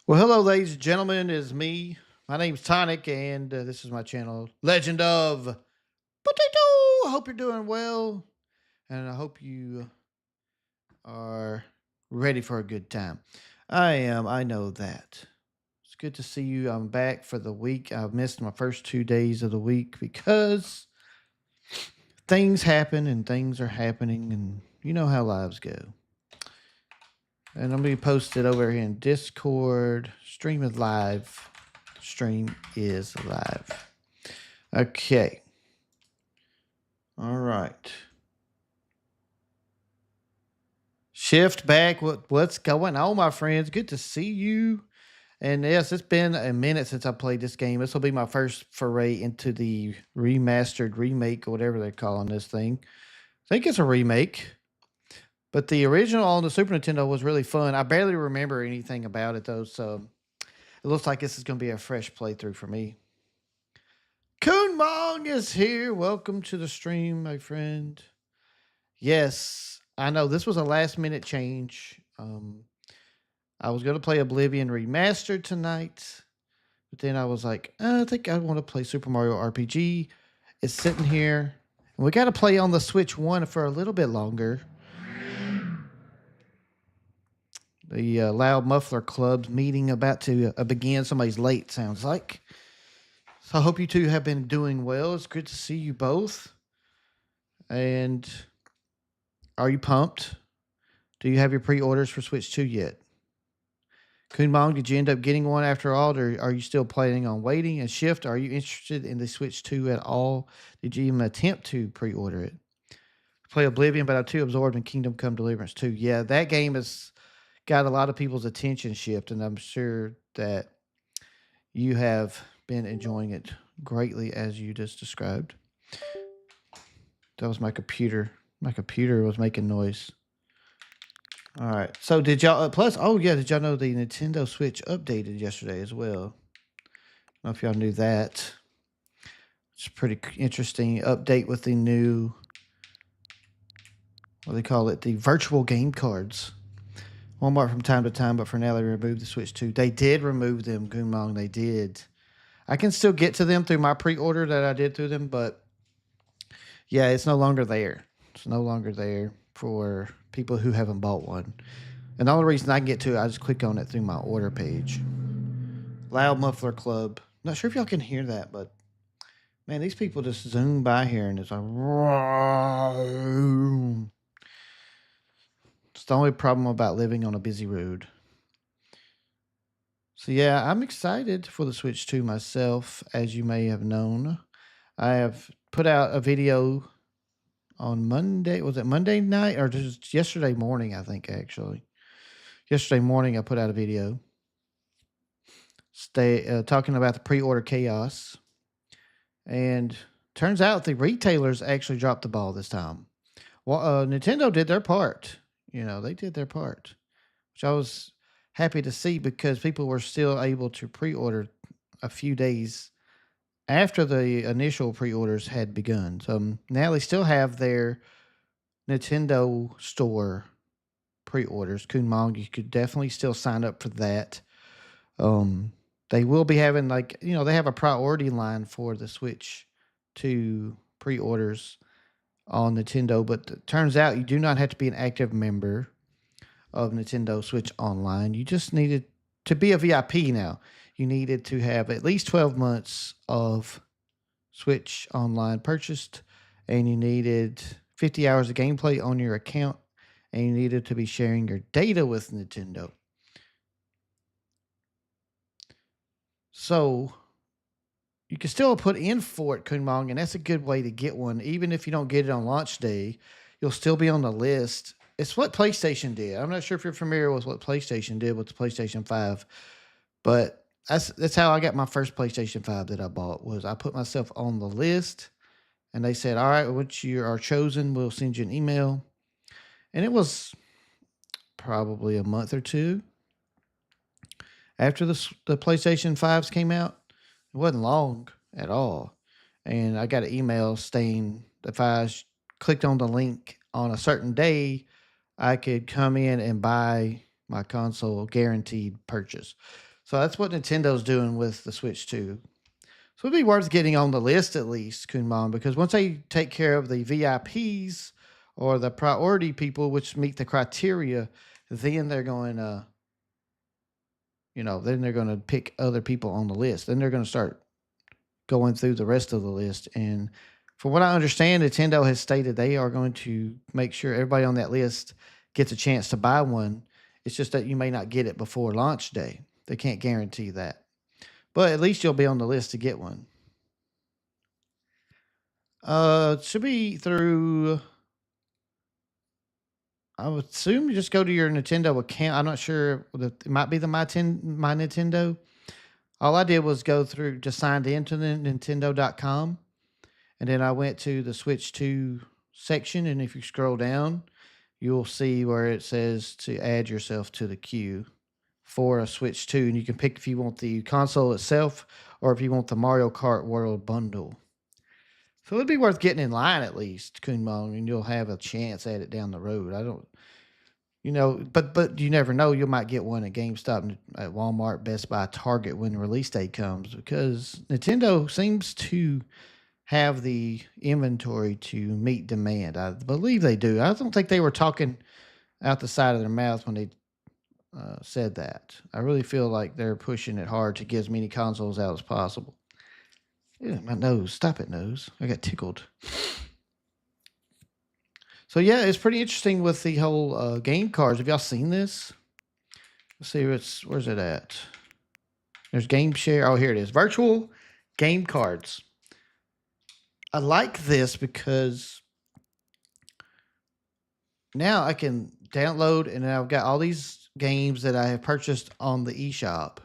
Well, hello, ladies and gentlemen. It's me. My name's Tonic, and this is my channel, Legend of Potato. I hope you're doing well, and I hope you are ready for a good time. I am. I know that. It's good to see you. I'm back for the week. I've missed my first 2 days of the week because things happen and things are happening, and you know how lives go. And I'm going to post it over here in Discord. Stream is live. Stream is live. Okay. All right. Shift back. What's going on, my friends? Good to see you. And yes, it's been a minute since I played this game. This will be my first foray into the remastered remake, or whatever they're calling this thing. I think it's a remake. But the original on the Super Nintendo was really fun. I barely remember anything about it though, so it looks like this is going to be a fresh playthrough for me. Kun Mong is here. Welcome to the stream, my friend. Yes, I know this was a last minute change. I was going to play Oblivion Remastered tonight, but then I was like, I think I want to play Super Mario RPG. It's sitting here, and we got to play on the Switch 1 for a little bit longer. The Loud Muffler Club meeting about to begin. Somebody's late, sounds like. So I hope you two have been doing well. It's good to see you both. And are you pumped? Do you have your pre-orders for Switch 2 yet? Kunmong, did you end up getting one after all, or are you still planning on waiting? And Shift, are you interested in the Switch 2 at all? Did you even attempt to pre-order it? Play Oblivion, but I'm too absorbed in Kingdom Come Deliverance 2. Yeah, that game has got a lot of people's attention shift, and I'm sure that you have been enjoying it greatly as you just described. That was my computer. My computer was making noise. All right. So did y'all plus? Oh yeah, did y'all know the Nintendo Switch updated yesterday as well? I don't know if y'all knew that. It's a pretty interesting update with the new, what do they call it, the virtual game cards. Walmart from time to time, but for now they removed the Switch 2. They did remove them, Goomong. They did. I can still get to them through my pre-order that I did through them, but yeah, it's no longer there. It's no longer there for people who haven't bought one. And the only reason I can get to it, I just click on it through my order page. Loud Muffler Club. Not sure if y'all can hear that, but man, these people just zoom by here and it's like, it's the only problem about living on a busy road. So yeah, I'm excited for the Switch 2 myself, as you may have known. I have put out a video on Monday. Was it Monday night or just yesterday morning? I think actually. Yesterday morning, I put out a video talking about the pre-order chaos, and turns out the retailers actually dropped the ball this time. Well, Nintendo did their part. You know, they did their part, which I was happy to see because people were still able to pre-order a few days after the initial pre-orders had begun. So now they still have their Nintendo store pre-orders. Kunmong, you could definitely still sign up for that. They will be having they have a priority line for the Switch 2 pre-orders on Nintendo, but it turns out you do not have to be an active member of Nintendo Switch Online. You just needed to be a VIP now. You needed to have at least 12 months of Switch Online purchased, and you needed 50 hours of gameplay on your account, and you needed to be sharing your data with Nintendo. So you can still put in for it, Kunmong, and that's a good way to get one. Even if you don't get it on launch day, you'll still be on the list. It's what PlayStation did. I'm not sure if you're familiar with what PlayStation did with the PlayStation 5, but that's how I got my first PlayStation 5 that I bought. Was I put myself on the list, and they said, all right, once you are chosen, we'll send you an email. And it was probably a month or two after the PlayStation 5s came out. It wasn't long at all. And I got an email saying if I clicked on the link on a certain day, I could come in and buy my console guaranteed purchase. So that's what Nintendo's doing with the Switch 2. So it'd be worth getting on the list at least, Kunmon, because once they take care of the VIPs or the priority people, which meet the criteria, then they're going to, then they're going to pick other people on the list. Then they're going to start going through the rest of the list. And from what I understand, Nintendo has stated they are going to make sure everybody on that list gets a chance to buy one. It's just that you may not get it before launch day. They can't guarantee that. But at least you'll be on the list to get one. It should be through. I would assume you just go to your Nintendo account. I'm not sure. It might be the my Nintendo. All I did was go through, just signed into the Nintendo.com, and then I went to the Switch 2 section. And if you scroll down, you'll see where it says to add yourself to the queue for a Switch 2. And you can pick if you want the console itself or if you want the Mario Kart World bundle. So it'd be worth getting in line at least, Kunmon, and you'll have a chance at it down the road. I don't, but you never know. You might get one at GameStop, at Walmart, Best Buy, Target when the release date comes, because Nintendo seems to have the inventory to meet demand. I believe they do. I don't think they were talking out the side of their mouth when they said that. I really feel like they're pushing it hard to get as many consoles out as possible. Ew, my nose. Stop it, nose. I got tickled. So yeah, it's pretty interesting with the whole game cards. Have y'all seen this? Let's see, where's it at? There's game share. Oh, here it is. Virtual game cards. I like this because now I can download, and I've got all these games that I have purchased on the eShop.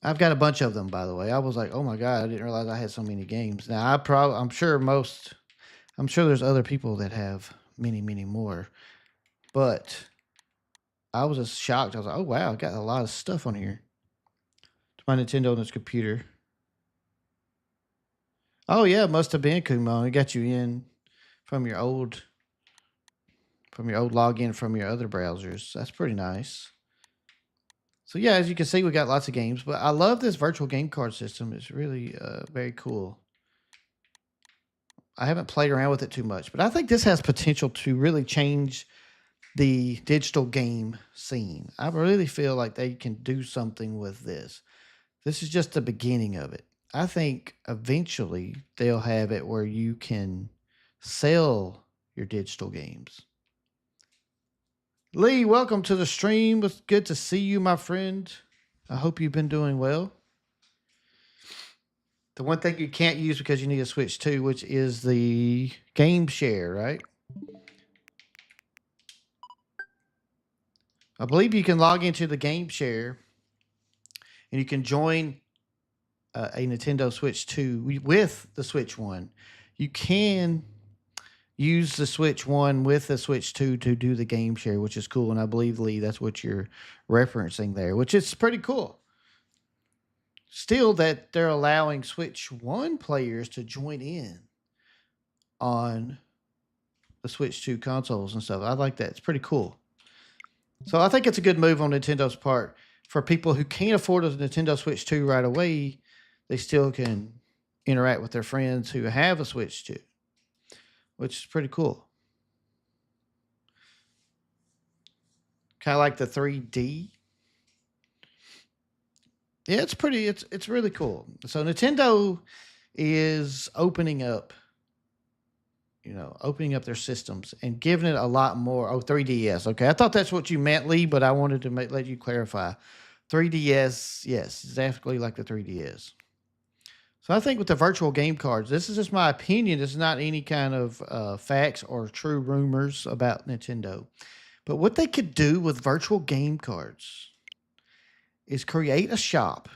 I've got a bunch of them, by the way. I was like, oh my God, I didn't realize I had so many games. Now I'm sure there's other people that have many, many more. But I was just shocked. I was like, oh wow, I got a lot of stuff on here. It's my Nintendo on this computer. Oh yeah, it must have been Kumon. It got you in from your old login from your other browsers. That's pretty nice. So yeah, as you can see, we got lots of games, but I love this virtual game card system. It's really very cool. I haven't played around with it too much, but I think this has potential to really change the digital game scene. I really feel like they can do something with this. This is just the beginning of it. I think eventually they'll have it where you can sell your digital games. Lee, welcome to the stream. It's good to see you, my friend. I hope you've been doing well. The one thing you can't use because you need a Switch 2, which is the game share, right? I believe you can log into the game share and you can join a Nintendo Switch 2 with the Switch 1. You can use the Switch 1 with the Switch 2 to do the game share, which is cool. And I believe, Lee, that's what you're referencing there, which is pretty cool. Still, that they're allowing Switch 1 players to join in on the Switch 2 consoles and stuff. I like that. It's pretty cool. So I think it's a good move on Nintendo's part. For people who can't afford a Nintendo Switch 2 right away, they still can interact with their friends who have a Switch 2, which is pretty cool. Kind of like the 3D. Yeah, it's really cool. So Nintendo is opening up their systems and giving it a lot more. Oh, 3DS. Okay. I thought that's what you meant, Lee, but I wanted to let you clarify. 3DS, yes, exactly like the 3DS. So I think with the virtual game cards, this is just my opinion. This is not any kind of facts or true rumors about Nintendo. But what they could do with virtual game cards is create a shop,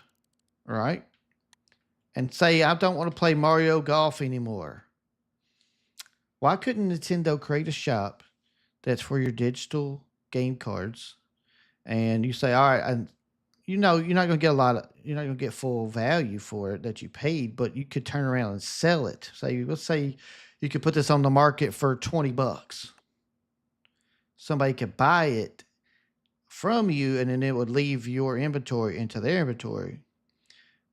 right? And say, I don't want to play Mario Golf anymore. Why couldn't Nintendo create a shop that's for your digital game cards? And you say, all right, and you're not going to get you're not going to get full value for it that you paid, but you could turn around and sell it. Let's say you could put this on the market for $20. Somebody could buy it from you, and then it would leave your inventory into their inventory.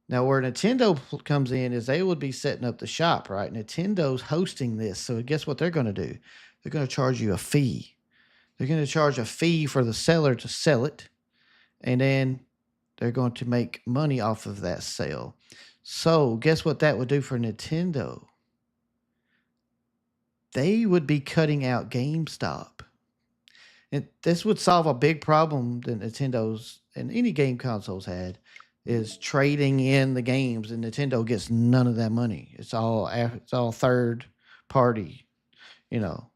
Now, where Nintendo comes in is they would be setting up the shop, right? Nintendo's hosting this. So, guess what they're going to do? They're going to charge you a fee. They're going to charge a fee for the seller to sell it. And then they're going to make money off of that sale. So, guess what that would do for Nintendo? They would be cutting out GameStop. And this would solve a big problem that Nintendo's and any game consoles had is trading in the games, and Nintendo gets none of that money. It's all third party, you know.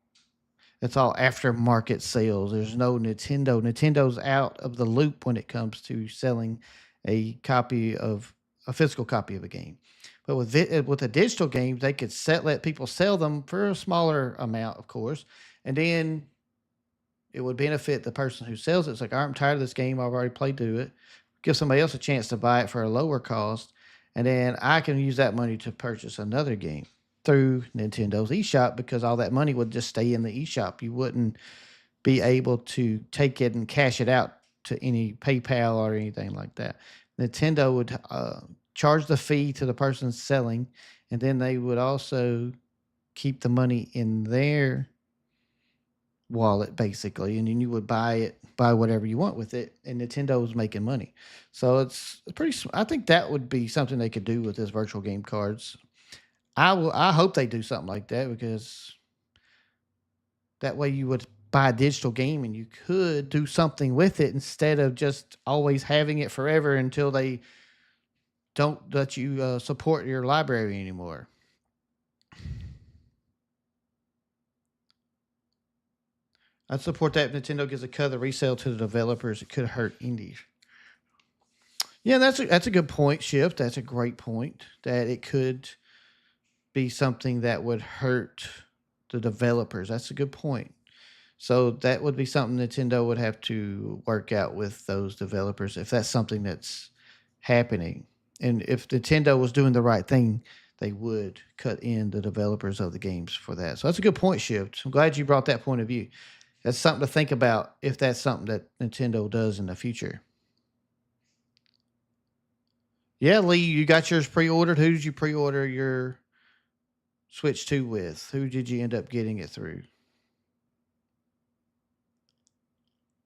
It's all aftermarket sales. There's no Nintendo. Nintendo's out of the loop when it comes to selling a physical copy of a game. But with the digital games, they could let people sell them for a smaller amount, of course, and then it would benefit the person who sells it. It's like, I'm tired of this game. I've already played through it. Give somebody else a chance to buy it for a lower cost, and then I can use that money to purchase another game through Nintendo's eShop because all that money would just stay in the eShop. You wouldn't be able to take it and cash it out to any PayPal or anything like that. Nintendo would charge the fee to the person selling, and then they would also keep the money in their wallet basically, and then you would buy whatever you want with it, and Nintendo was making money. So it's pretty. I think that would be something they could do with this virtual game cards. I hope they do something like that because that way you would buy a digital game and you could do something with it instead of just always having it forever until they don't let you support your library anymore. I'd support that if Nintendo gives a cut of the resale to the developers. It could hurt indies. Yeah, that's a good point, Shift. That's a great point. That it could be something that would hurt the developers. That's a good point. So that would be something Nintendo would have to work out with those developers if that's something that's happening. And if Nintendo was doing the right thing, they would cut in the developers of the games for that. So that's a good point, Shift. I'm glad you brought that point of view. That's something to think about if that's something that Nintendo does in the future. Yeah, Lee, you got yours pre-ordered. Who did you pre-order your Switch 2 with? Who did you end up getting it through?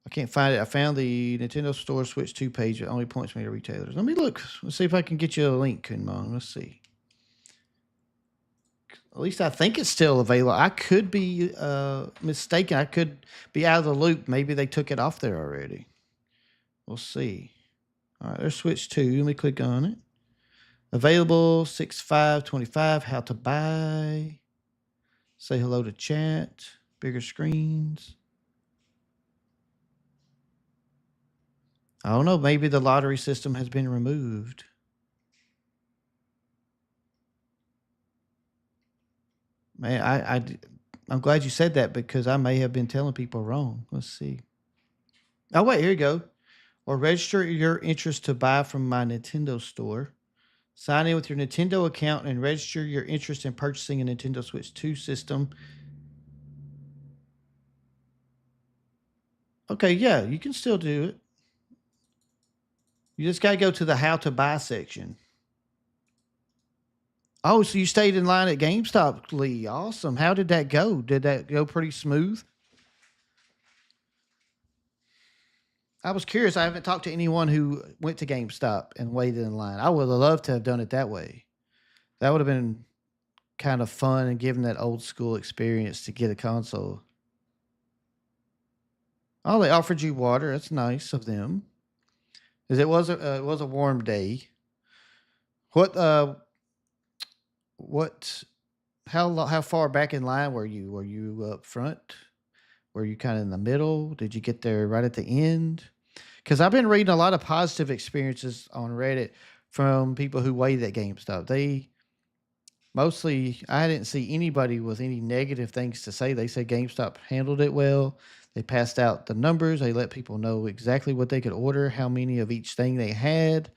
I can't find it. I found the Nintendo Store Switch 2 page. It only points me to retailers. Let me look. Let's see if I can get you a link, Kunmon. Let's see. At least I think it's still available. I could be mistaken. I could be out of the loop. Maybe they took it off there already. We'll see. All right, there's Switch 2. Let me click on it. Available 6/5/25. How to buy. Say hello to chat. Bigger screens. I don't know. Maybe the lottery system has been removed. Man, I'm glad you said that because I may have been telling people wrong. Let's see. Oh, wait, here you go. Or register your interest to buy from my Nintendo store. Sign in with your Nintendo account and register your interest in purchasing a Nintendo Switch 2 system. Okay, yeah, you can still do it. You just got to go to the how to buy section. Oh, so you stayed in line at GameStop, Lee. Awesome. How did that go? Did that go pretty smooth? I was curious. I haven't talked to anyone who went to GameStop and waited in line. I would have loved to have done it that way. That would have been kind of fun and given that old school experience to get a console. Oh, they offered you water. That's nice of them. Because it was a warm day. What what how far back in line were you? Were you up front? Were you kind of in the middle? Did you get there right at the end? Because I've been reading a lot of positive experiences on Reddit from people who waited at GameStop. They mostly, I didn't see anybody with any negative things to say. They said GameStop handled it well. They passed out the numbers. They let people know exactly what they could order, how many of each thing they had,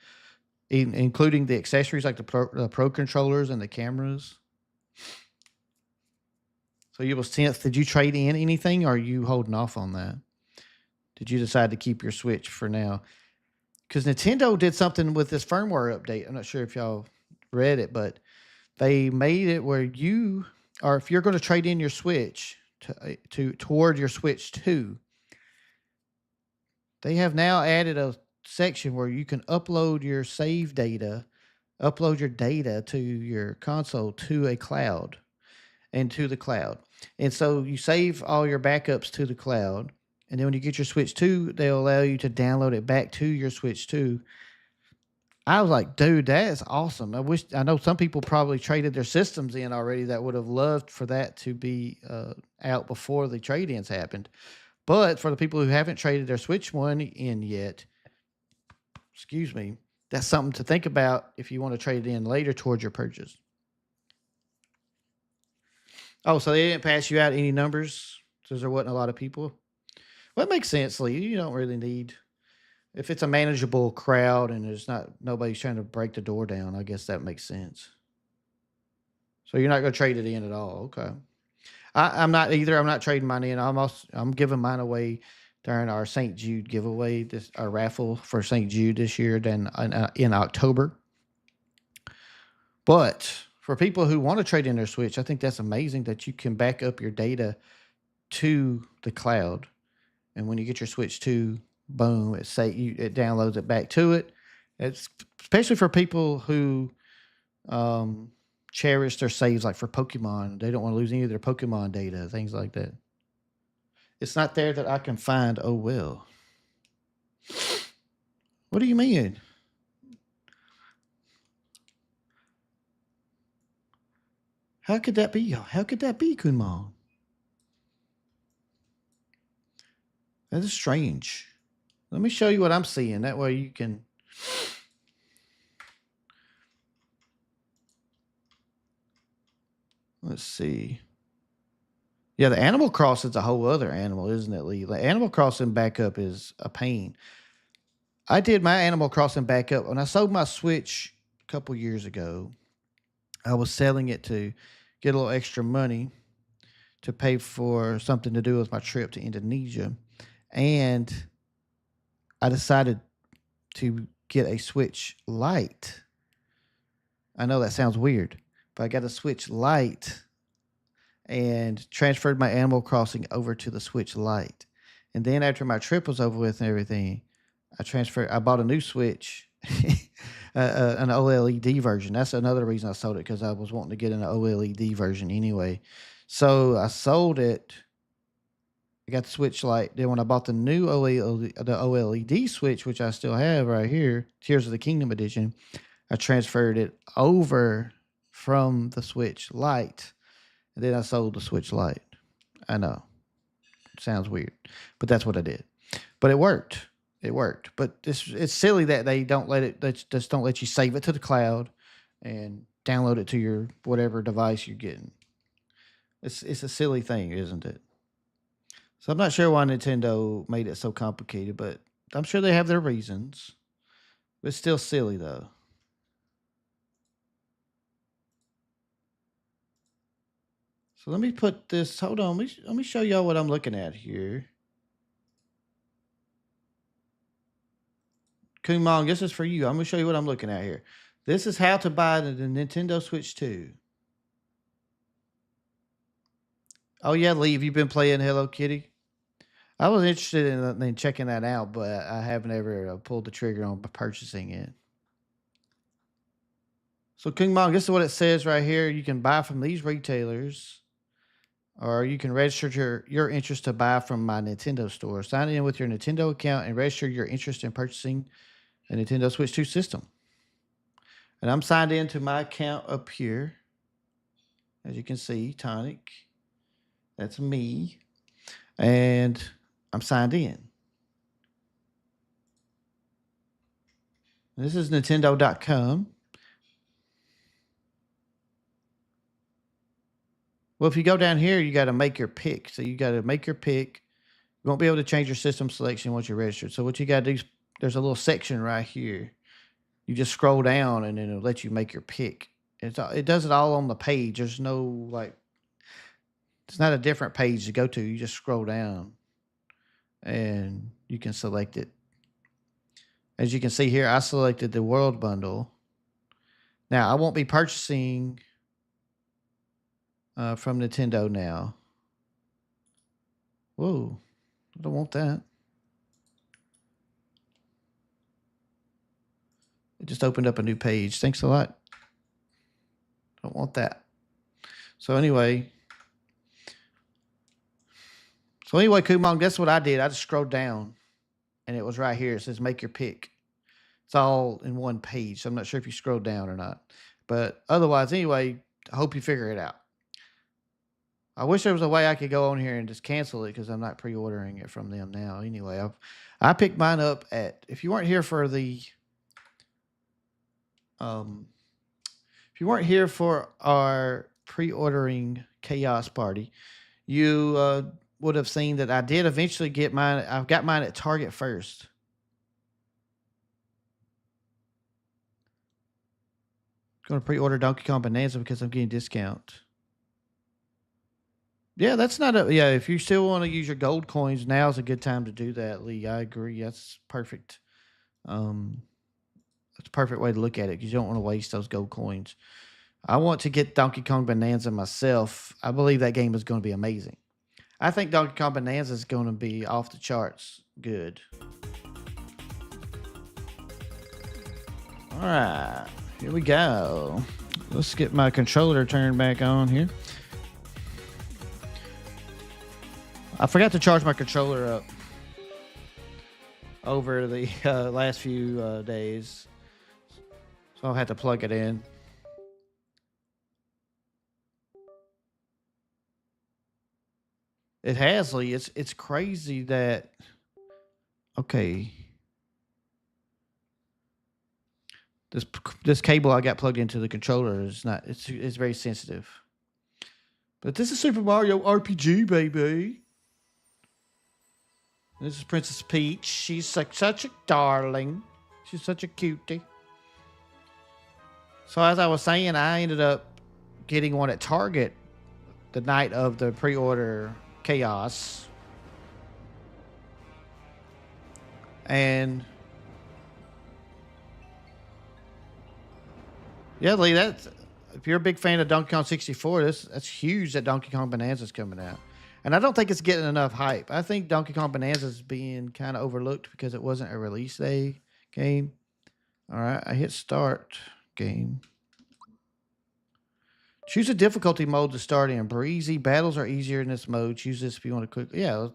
including the accessories like the Pro controllers and the cameras. So you was 10th. Did you trade in anything or are you holding off on that? did you decide to keep your Switch for now? Because Nintendo did something with this firmware update. I'm not sure if y'all read it, but they made it where you, or if you're going to trade in your Switch to toward your Switch 2, they have now added a section where you can upload your save data, upload your data to your console to a cloud and to the cloud. And so you save all your backups to the cloud. And then when you get your Switch 2, they'll allow you to download it back to your Switch 2. I was like, dude, that is awesome. I know some people probably traded their systems in already that would have loved for that to be out before the trade ins happened. But for the people who haven't traded their Switch one in yet, excuse me, that's something to think about if you want to trade it in later towards your purchase. Oh, so they didn't pass you out any numbers because there wasn't a lot of people? Well, it makes sense, Lee. You don't really need, if it's a manageable crowd and there's not nobody's trying to break the door down, I guess that makes sense. So you're not going to trade it in at all. Okay. I'm not either. I'm not trading mine in. I'm giving mine away during our St. Jude giveaway, this our raffle for St. Jude this year, then in October. But for people who want to trade in their Switch, I think that's amazing that you can back up your data to the cloud, and when you get your Switch 2, boom, it downloads it back to it. It's especially for people who cherish their saves, like for Pokemon. They don't want to lose any of their Pokemon data, things like that. It's not there that I can find. Oh, well. What do you mean? How could that be? How could that be, Kunmon? That is strange. Let me show you what I'm seeing. That way you can. Let's see. Yeah, the Animal Crossing is a whole other animal, isn't it, Lee? The Animal Crossing backup is a pain. I did my Animal Crossing backup when I sold my Switch a couple years ago. I was selling it to get a little extra money to pay for something to do with my trip to Indonesia. And I decided to get a Switch Lite. I know that sounds weird, but I got a Switch Lite and transferred my Animal Crossing over to the Switch Lite. And then after my trip was over with and everything, I bought a new Switch, an OLED version. That's another reason I sold it, because I was wanting to get an OLED version anyway. So I sold it. I got the Switch Lite. Then when I bought the new OLED Switch, which I still have right here, Tears of the Kingdom edition, I transferred it over from the Switch Lite, and then I sold the Switch Lite. I know, sounds weird, but that's what I did. But it worked. It worked. But it's silly that they don't just don't let you save it to the cloud and download it to your whatever device you're getting. It's a silly thing, isn't it? So I'm not sure why Nintendo made it so complicated, but I'm sure they have their reasons. But it's still silly though. So let me put this. Hold on. Let me show y'all what I'm looking at here. Kumong, this is for you. I'm gonna show you what I'm looking at here. This is how to buy the Nintendo Switch 2. Oh yeah, Lee, have you been playing Hello Kitty? I was interested in checking that out, but I haven't ever pulled the trigger on purchasing it. So King Mong, this is what it says right here. You can buy from these retailers, or you can register your interest to buy from my Nintendo store. Sign in with your Nintendo account and register your interest in purchasing a Nintendo Switch 2 system. And I'm signed into my account up here. As you can see, Tonic. That's me. And I'm signed in. This is Nintendo.com. Well, if you go down here, you got to make your pick. So you got to make your pick. You won't be able to change your system selection once you're registered. So what you got to do is there's a little section right here. You just scroll down and then it'll let you make your pick. It does it all on the page. There's no it's not a different page to go to. You just scroll down and you can select it. As you can see here, I selected the World Bundle. Now, I won't be purchasing from Nintendo now. Whoa, I don't want that. It just opened up a new page. Thanks a lot. Don't want that. So anyway, Kumong, that's what I did. I just scrolled down, and it was right here. It says make your pick. It's all in one page. So I'm not sure if you scrolled down or not. But otherwise, anyway, I hope you figure it out. I wish there was a way I could go on here and just cancel it because I'm not pre-ordering it from them now. Anyway, I picked mine up at, if you weren't here for our pre-ordering chaos party, you would have seen that I did eventually get mine. I've got mine at Target first. Going to pre-order Donkey Kong Bonanza because I'm getting a discount. Yeah, that's not a, yeah, if you still want to use your gold coins, now's a good time to do that, Lee. I agree. That's perfect. That's a perfect way to look at it because you don't want to waste those gold coins. I want to get Donkey Kong Bonanza myself. I believe that game is going to be amazing. I think Donkey Kong Bonanza is going to be off the charts good. All right, here we go. Let's get my controller turned back on here. I forgot to charge my controller up over the last few days, so I'll have to plug it in. It has, Lee. It's crazy that. Okay. This cable I got plugged into the controller is not. It's very sensitive. But this is Super Mario RPG, baby. This is Princess Peach. She's such a darling. She's such a cutie. So as I was saying, I ended up getting one at Target the night of the pre-order chaos. And yeah, Lee, that's, if you're a big fan of Donkey Kong 64, that's huge that Donkey Kong Bonanza's coming out. And I don't think it's getting enough hype. I think Donkey Kong Bonanza is being kind of overlooked because it wasn't a release day game. All right, I hit start game. Choose a difficulty mode to start in. Breezy. Battles are easier in this mode. Choose this if you want to quickly. Yeah.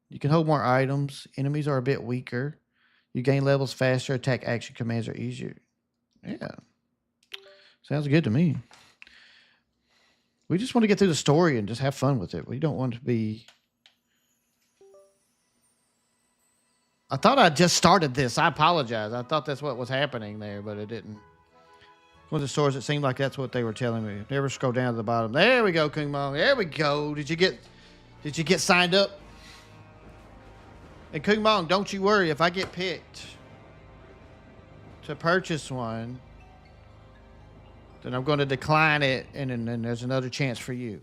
You can hold more items. Enemies are a bit weaker. You gain levels faster. Attack action commands are easier. Yeah. Sounds good to me. We just want to get through the story and just have fun with it. We don't want to be... I thought I just started this. I apologize. I thought that's what was happening there, but it didn't. One of the stores, it seemed like that's what they were telling me. Never scroll down to the bottom. There we go, Kung Mong. There we go. Did you get signed up? And Kung Mong, don't you worry. If I get picked to purchase one, then I'm going to decline it, and then there's another chance for you.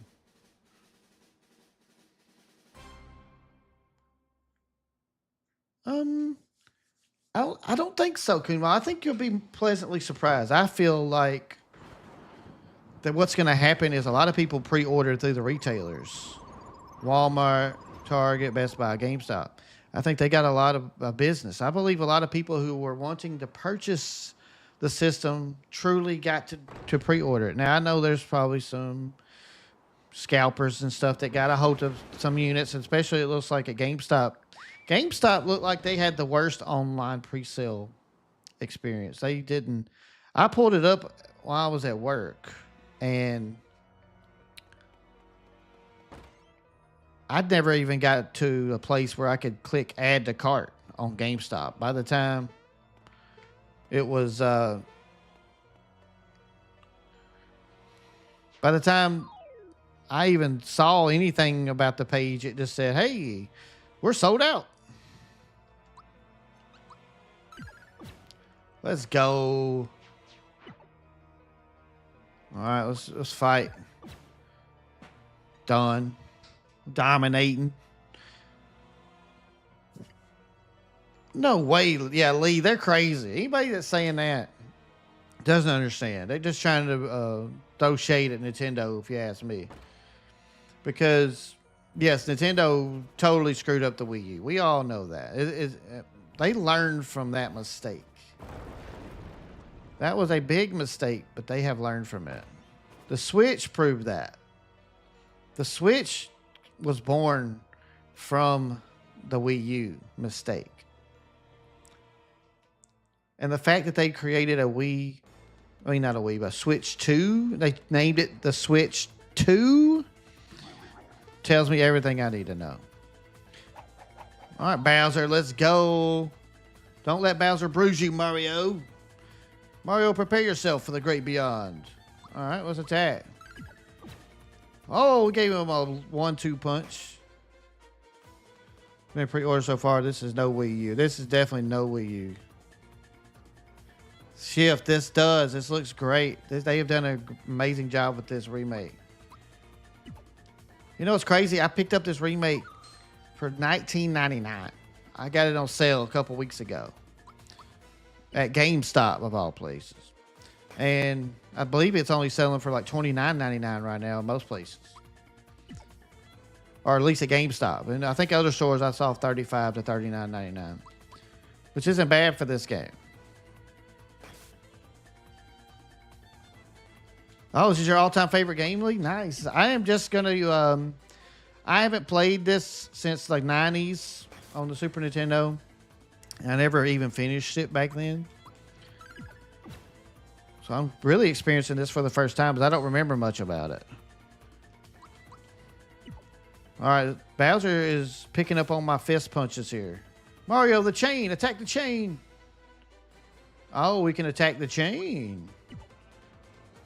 I don't think so, Kuma. I think you'll be pleasantly surprised. I feel like that what's going to happen is a lot of people pre-order through the retailers, Walmart, Target, Best Buy, GameStop. I think they got a lot of business. I believe a lot of people who were wanting to purchase the system truly got to pre-order it. Now, I know there's probably some scalpers and stuff that got a hold of some units, and especially it looks like at GameStop. GameStop looked like they had the worst online pre-sale experience. They didn't. I pulled it up while I was at work, and I'd never even got to a place where I could click add to cart on GameStop. By the time it was, by the time I even saw anything about the page, it just said, "Hey, we're sold out." Let's go. All right, let's fight. Done. Dominating. No way. Yeah, Lee, they're crazy. Anybody that's saying that doesn't understand. They're just trying to throw shade at Nintendo, if you ask me. Because, yes, Nintendo totally screwed up the Wii U. We all know that. They learned from that mistake. That was a big mistake, but they have learned from it. The Switch proved that. The Switch was born from the Wii U mistake. And the fact that they created a Wii, I mean, not a Wii, but a Switch 2, they named it the Switch 2, tells me everything I need to know. All right, Bowser, let's go. Don't let Bowser bruise you, Mario. Mario, prepare yourself for the great beyond. All right, let's attack. Oh, we gave him a 1-2 punch. Been pre-order so far. This is no Wii U. This is definitely no Wii U. Shift, this looks great. They have done an amazing job with this remake. You know what's crazy? I picked up this remake for $19.99. I got it on sale a couple weeks ago at GameStop, of all places. And I believe it's only selling for like $29.99 right now in most places. Or at least at GameStop. And I think other stores I saw $35 to $39.99. Which isn't bad for this game. Oh, this is your all-time favorite game, Lee? Nice. I am just going to... I haven't played this since the 90s on the Super Nintendo. I never even finished it back then. So I'm really experiencing this for the first time, because I don't remember much about it. All right, Bowser is picking up on my fist punches here. Mario, the chain. Attack the chain. Oh, we can attack the chain.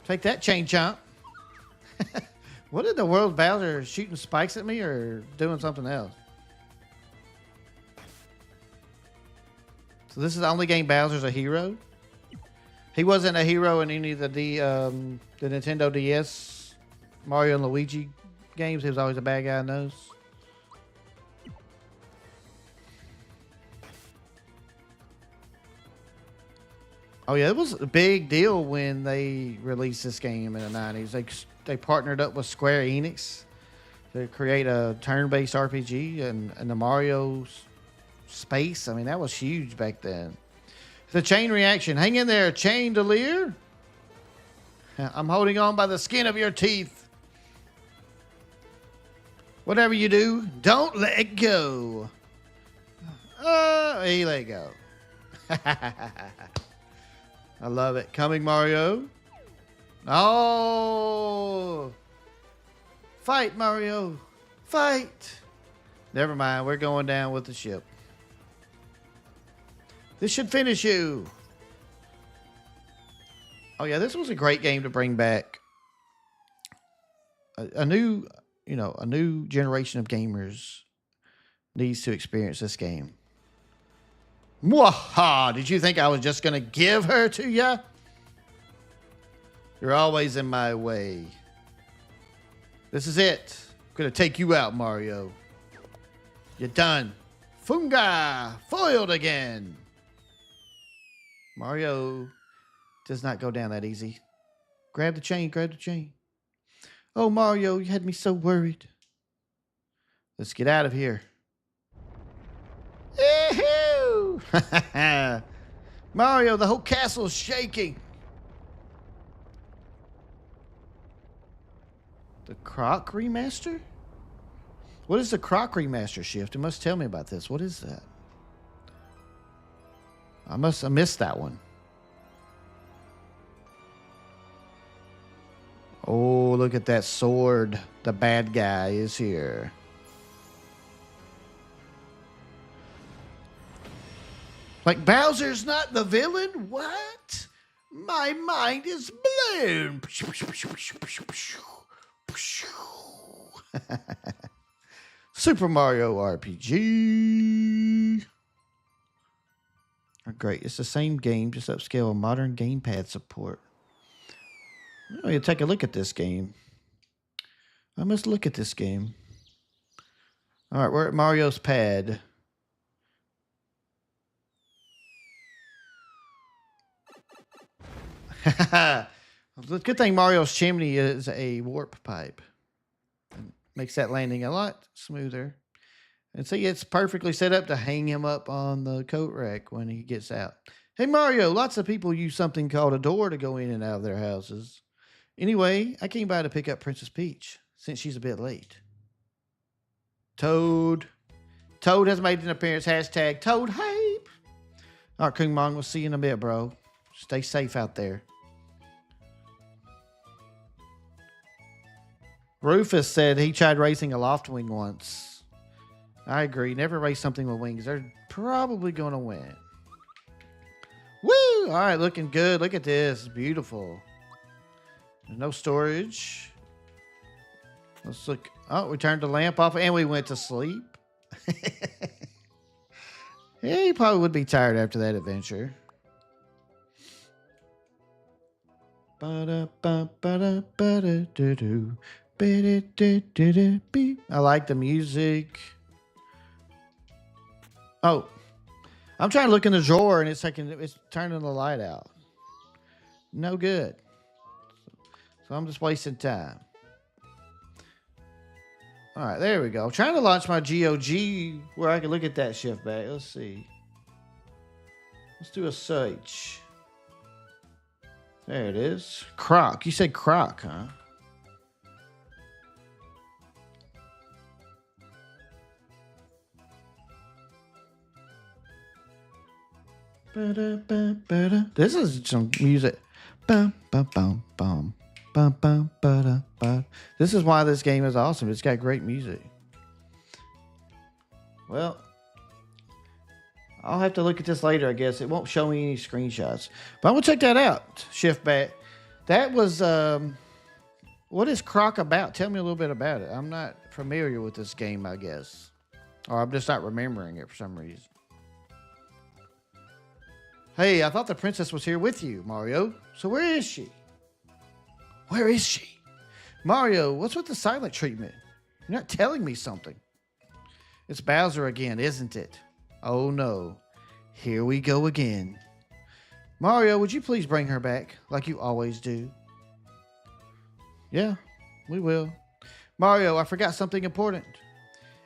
Take that, chain chomp. What in the world, Bowser? Shooting spikes at me or doing something else? So this is the only game Bowser's a hero? He wasn't a hero in any of the Nintendo DS Mario and Luigi games. He was always a bad guy in those. Oh yeah, it was a big deal when they released this game in the 90s. They partnered up with Square Enix to create a turn-based RPG and the Mario space. I mean, that was huge back then. The chain reaction. Hang in there, Chandelier. I'm holding on by the skin of your teeth. Whatever you do, don't let go. He let go. I love it. Coming, Mario. Oh. Fight, Mario. Fight. Never mind. We're going down with the ship. This should finish you. Oh, yeah. This was a great game to bring back. A new generation of gamers needs to experience this game. Mwaha! Did you think I was just going to give her to ya? You're always in my way. This is it. I'm going to take you out, Mario. You're done. Funga! Foiled again. Mario does not go down that easy. Grab the chain. Grab the chain. Oh, Mario, you had me so worried. Let's get out of here. Mario, the whole castle's shaking. The Croc remaster? What is the Croc remaster, Shift? You must tell me about this. What is that? I must have missed that one. Oh, look at that sword. The bad guy is here. Like, Bowser's not the villain? What? My mind is blown. Super Mario RPG. Oh, great. It's the same game, just upscale with modern gamepad support. Let me take a look at this game. I must look at this game. All right, we're at Mario's pad. The good thing Mario's chimney is a warp pipe. It makes that landing a lot smoother. And see, it's perfectly set up to hang him up on the coat rack when he gets out. Hey, Mario, lots of people use something called a door to go in and out of their houses. Anyway, I came by to pick up Princess Peach since she's a bit late. Toad. Toad has made an appearance. Hashtag Toad hype. All right, Kung Mong, we'll see you in a bit, bro. Stay safe out there. Rufus said he tried racing a loft wing once. I agree. Never race something with wings. They're probably going to win. Woo! All right, looking good. Look at this. Beautiful. There's no storage. Let's look. Oh, we turned the lamp off and we went to sleep. Yeah, he probably would be tired after that adventure. I like the music. Oh, I'm trying to look in the drawer and it's turning the light out. No good. So I'm just wasting time. All right, there we go. I'm trying to launch my GOG where I can look at that shift back. Let's see. Let's do a search. There it is. Croc. You said Croc, huh? This is some music. This is why this game is awesome. It's got great music. Well, I'll have to look at this later, I guess. It won't show me any screenshots. But I'm going to check that out, Shift Back. That was, what is Croc about? Tell me a little bit about it. I'm not familiar with this game, I guess. Or I'm just not remembering it for some reason. Hey, I thought the princess was here with you, Mario. So where is she? Where is she? Mario, what's with the silent treatment? You're not telling me something. It's Bowser again, isn't it? Oh no. Here we go again. Mario, would you please bring her back like you always do? Yeah, we will. Mario, I forgot something important.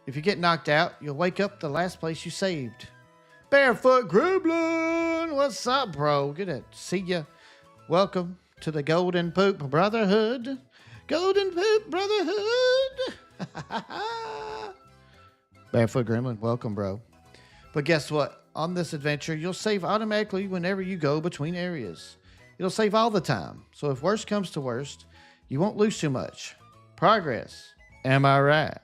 If you get knocked out, you'll wake up the last place you saved. Barefoot Gremlin! What's up, bro? Good to see ya. Welcome to the Golden Poop Brotherhood. Golden Poop Brotherhood! Barefoot Gremlin, welcome, bro. But guess what? On this adventure, you'll save automatically whenever you go between areas. It'll save all the time. So if worst comes to worst, you won't lose too much. Progress. Am I right?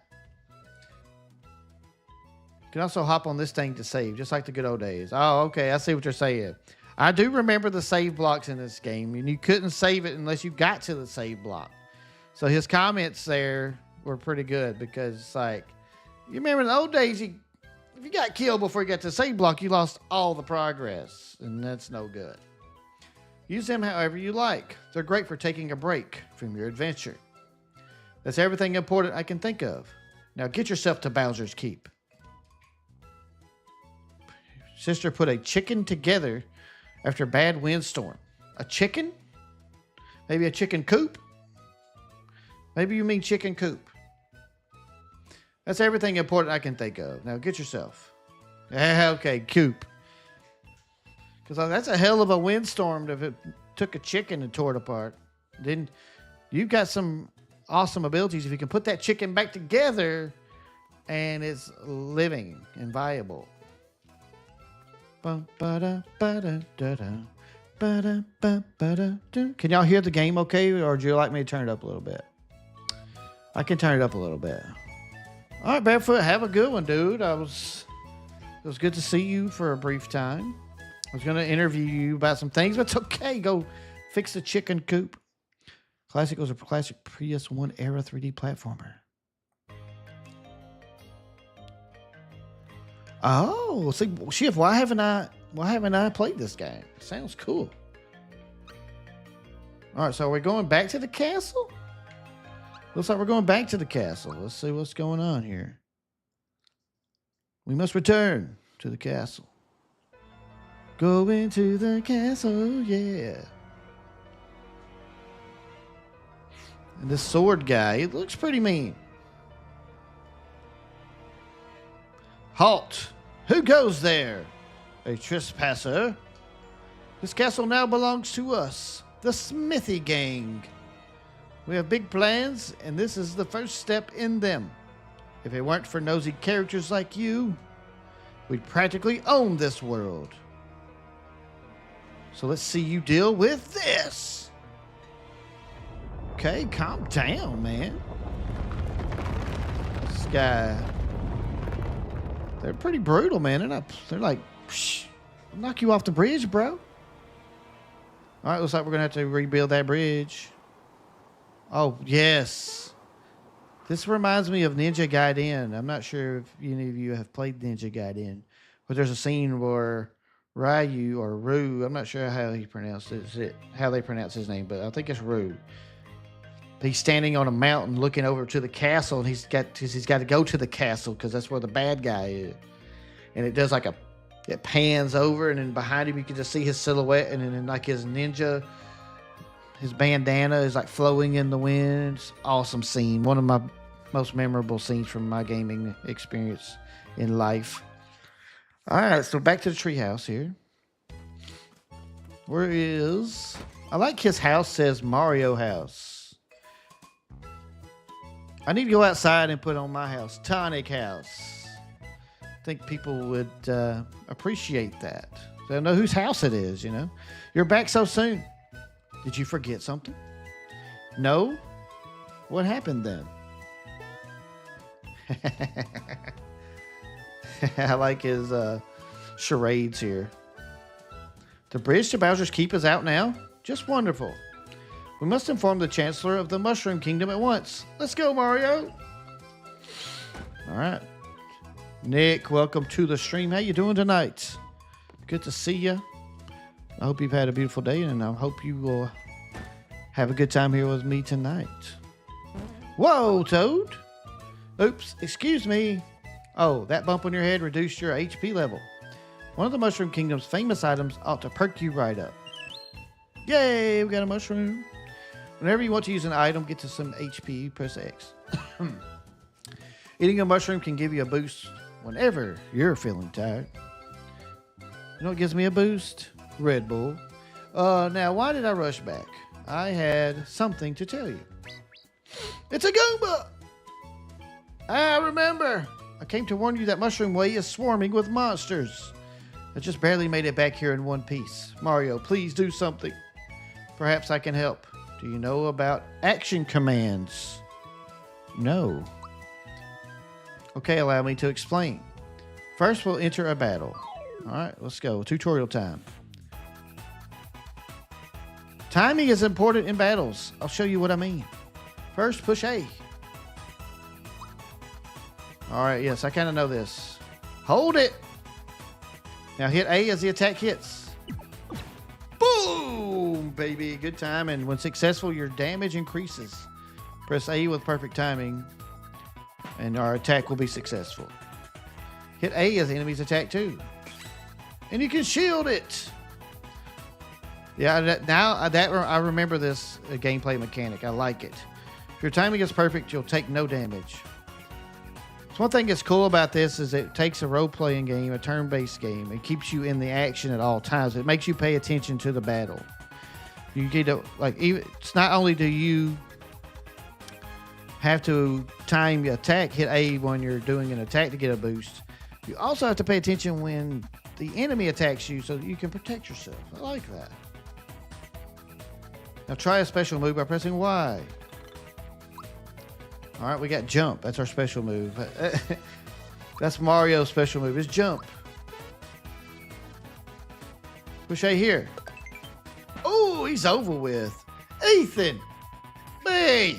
You can also hop on this thing to save, just like the good old days. Oh, okay. I see what you're saying. I do remember the save blocks in this game, and you couldn't save it unless you got to the save block. So his comments there were pretty good because it's like, you remember in the old days, if you got killed before you got to the save block, you lost all the progress, and that's no good. Use them however you like. They're great for taking a break from your adventure. That's everything important I can think of. Now get yourself to Bowser's Keep. Sister put a chicken together after a bad windstorm. A chicken? Maybe a chicken coop? Maybe you mean chicken coop. That's everything important I can think of. Now get yourself. Okay, coop. Because that's a hell of a windstorm if it took a chicken and tore it apart. Then you've got some awesome abilities if you can put that chicken back together and it's living and viable. Can y'all hear the game okay, or do you like me to turn it up a little bit? I can turn it up a little bit. All right, Barefoot, have a good one, dude. It was good to see you for a brief time. I was going to interview you about some things, but it's okay. Go fix the chicken coop. Classic was a classic PS1 era 3D platformer. Oh, see, Shift, why haven't I played this game? Sounds cool. All right, so we're going back to the castle? Looks like we're going back to the castle. Let's see what's going on here. We must return to the castle. Going to the castle, yeah. And this sword guy, it looks pretty mean. Halt! Who goes there? A trespasser? This castle now belongs to us, the Smithy Gang. We have big plans, and this is the first step in them. If it weren't for nosy characters like you, we'd practically own this world. So let's see you deal with this. Okay, calm down, man. This guy, they're pretty brutal, man. They're like, psh, I'll knock you off the bridge, bro. All right, looks like we're going to have to rebuild that bridge. Oh, yes. This reminds me of Ninja Gaiden. I'm not sure if any of you have played Ninja Gaiden, but there's a scene where Ryu or Rue, I'm not sure how he pronounces it, how they pronounce his name, but I think it's Rue. He's standing on a mountain looking over to the castle, and he's got to go to the castle because that's where the bad guy is. And it does like it pans over, and then behind him you can just see his silhouette, and then like his ninja, his bandana is like flowing in the wind. It's awesome scene. One of my most memorable scenes from my gaming experience in life. All right, so back to the treehouse here. Where is... I like his house says Mario House. I need to go outside and put on my house, Tonic House. I think people would appreciate that. They'll know whose house it is, you know. You're back so soon. Did you forget something? No? What happened then? I like his charades here. The bridge to Bowser's Keep is out now? Just wonderful. We must inform the Chancellor of the Mushroom Kingdom at once. Let's go, Mario. All right. Nick, welcome to the stream. How you doing tonight? Good to see you. I hope you've had a beautiful day, and I hope you will have a good time here with me tonight. Whoa, Toad. Oops, excuse me. Oh, that bump on your head reduced your HP level. One of the Mushroom Kingdom's famous items ought to perk you right up. Yay, we got a mushroom. Whenever you want to use an item, get to some HP, press X. Eating a mushroom can give you a boost whenever you're feeling tired. You know what gives me a boost? Red Bull. Now, why did I rush back? I had something to tell you. It's a Goomba! I remember. I came to warn you that Mushroom Way is swarming with monsters. I just barely made it back here in one piece. Mario, please do something. Perhaps I can help. Do you know about action commands? No. Okay, allow me to explain. First, we'll enter a battle. All right, let's go. Tutorial time. Timing is important in battles. I'll show you what I mean. First, push A. All right, yes, I kind of know this. Hold it. Now hit A as the attack hits. Boom, baby. Good time. And when successful, your damage increases. Press A with perfect timing, and our attack will be successful. Hit A as the enemy's attack too. And you can shield it. Yeah, I remember this gameplay mechanic. I like it. If your timing is perfect, you'll take no damage. So one thing that's cool about this is it takes a role-playing game, a turn-based game, and keeps you in the action at all times. It makes you pay attention to the battle. You get to, like, even it's not only do you have to time your attack, hit A when you're doing an attack to get a boost. You also have to pay attention when the enemy attacks you so that you can protect yourself. I like that. Now try a special move by pressing Y. All right, we got jump. That's our special move. That's Mario's special move is jump. Push A here. Oh, he's over with. Ethan. Hey,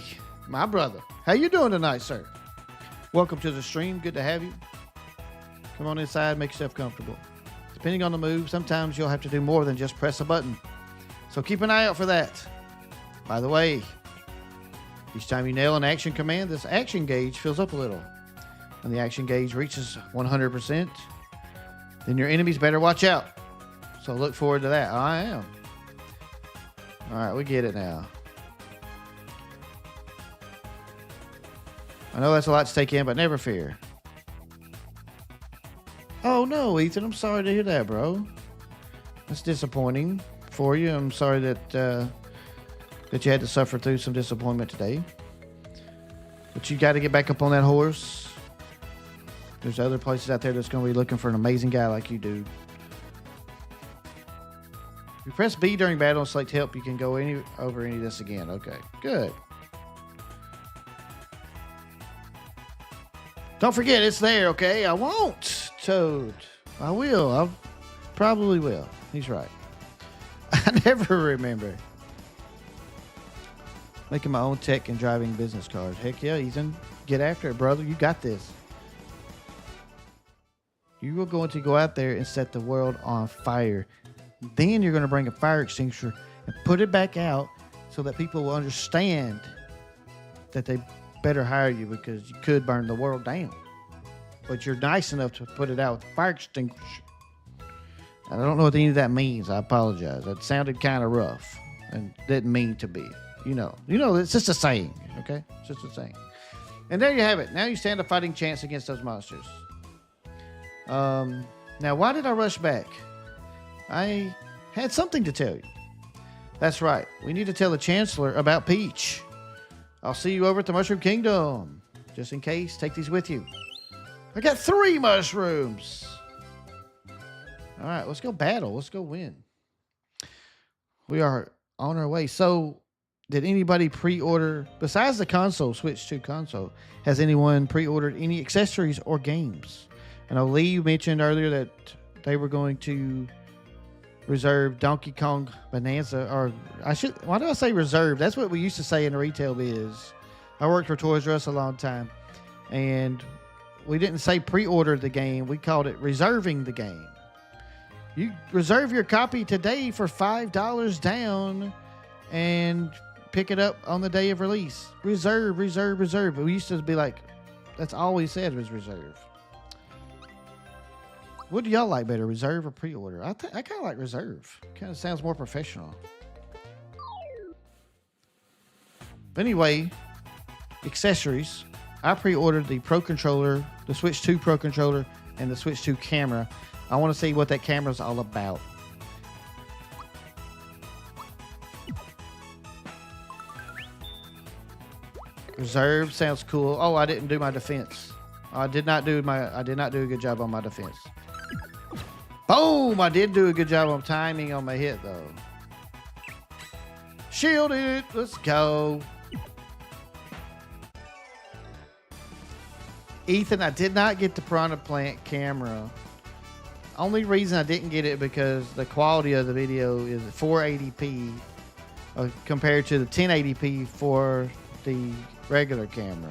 my brother. How you doing tonight, sir? Welcome to the stream. Good to have you. Come on inside. Make yourself comfortable. Depending on the move, sometimes you'll have to do more than just press a button. So keep an eye out for that. By the way, each time you nail an action command, this action gauge fills up a little. When the action gauge reaches 100%, then your enemies better watch out. So look forward to that. I am. All right, we get it now. I know that's a lot to take in, but never fear. Oh no, Ethan, I'm sorry to hear that, bro. That's disappointing for you. I'm sorry that you had to suffer through some disappointment today. But you got to get back up on that horse. There's other places out there that's going to be looking for an amazing guy like you do. If you press B during battle and select help, you can go over any of this again. Okay, good. Don't forget, it's there, okay? I won't, Toad. I will. I probably will. He's right. I never remember. Making my own tech and driving business cars. Heck yeah, Ethan. Get after it, brother. You got this. You are going to go out there and set the world on fire. Then you're going to bring a fire extinguisher and put it back out so that people will understand that they better hire you because you could burn the world down. But you're nice enough to put it out with a fire extinguisher. And I don't know what any of that means. I apologize. That sounded kind of rough and didn't mean to be. You know, it's just a saying, okay? It's just a saying. And there you have it. Now you stand a fighting chance against those monsters. Now, why did I rush back? I had something to tell you. That's right. We need to tell the Chancellor about Peach. I'll see you over at the Mushroom Kingdom. Just in case, take these with you. I got 3 mushrooms. All right, let's go battle. Let's go win. We are on our way. So, did anybody pre-order, besides the console, Switch 2 console, has anyone pre-ordered any accessories or games? I know Lee mentioned earlier that they were going to reserve Donkey Kong Bonanza, or why do I say reserve? That's what we used to say in the retail biz. I worked for Toys R Us a long time, and we didn't say pre-order the game. We called it reserving the game. You reserve your copy today for $5 down and pick it up on the day of release. Reserve, reserve, reserve. We used to be like, that's all we said was reserve. What do y'all like better, reserve or pre-order? I kind of like reserve. Kind of sounds more professional. But anyway, accessories. I pre-ordered the Pro Controller, the Switch 2 Pro Controller, and the Switch 2 camera. I want to see what that camera's all about. Reserve sounds cool. Oh, I didn't do my defense. I did not do a good job on my defense. Boom! I did do a good job on timing on my hit, though. Shield it! Let's go. Ethan, I did not get the Piranha Plant camera. Only reason I didn't get it because the quality of the video is 480p compared to the 1080p for the regular camera.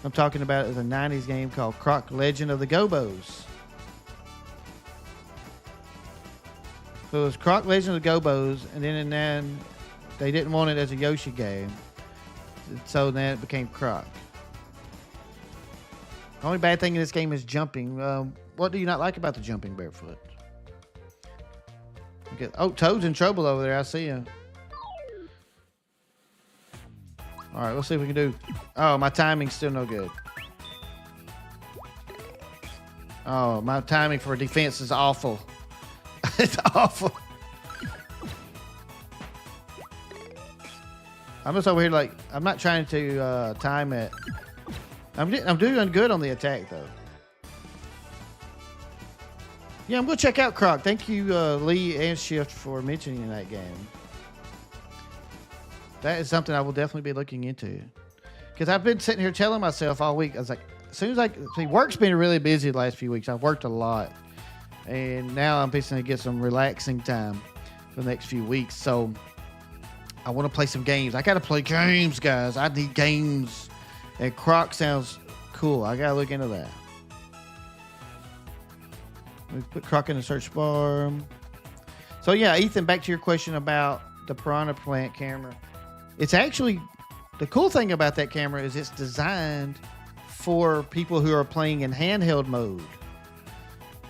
I'm talking about a 90s game called Croc Legend of the Gobos. So it was Croc Legend of the Gobos, and then they didn't want it as a Yoshi game. So then it became Croc. The only bad thing in this game is jumping. What do you not like about the jumping barefoot? Okay. Oh, Toad's in trouble over there. I see him. All right, let's see if we can do. Oh, my timing's still no good. Oh, my timing for defense is awful. It's awful. I'm just over here like, I'm not trying to time it. I'm doing good on the attack, though. Yeah, I'm going to check out Croc. Thank you, Lee and Shift, for mentioning that game. That is something I will definitely be looking into. Because I've been sitting here telling myself all week, I was like, as soon as work's been really busy the last few weeks. I've worked a lot. And now I'm fixing to get some relaxing time for the next few weeks. So I want to play some games. I got to play games, guys. I need games. And Croc sounds cool. I got to look into that. Let me put Croc in the search bar. So yeah, Ethan, back to your question about the Piranha Plant camera. It's actually, the cool thing about that camera is it's designed for people who are playing in handheld mode.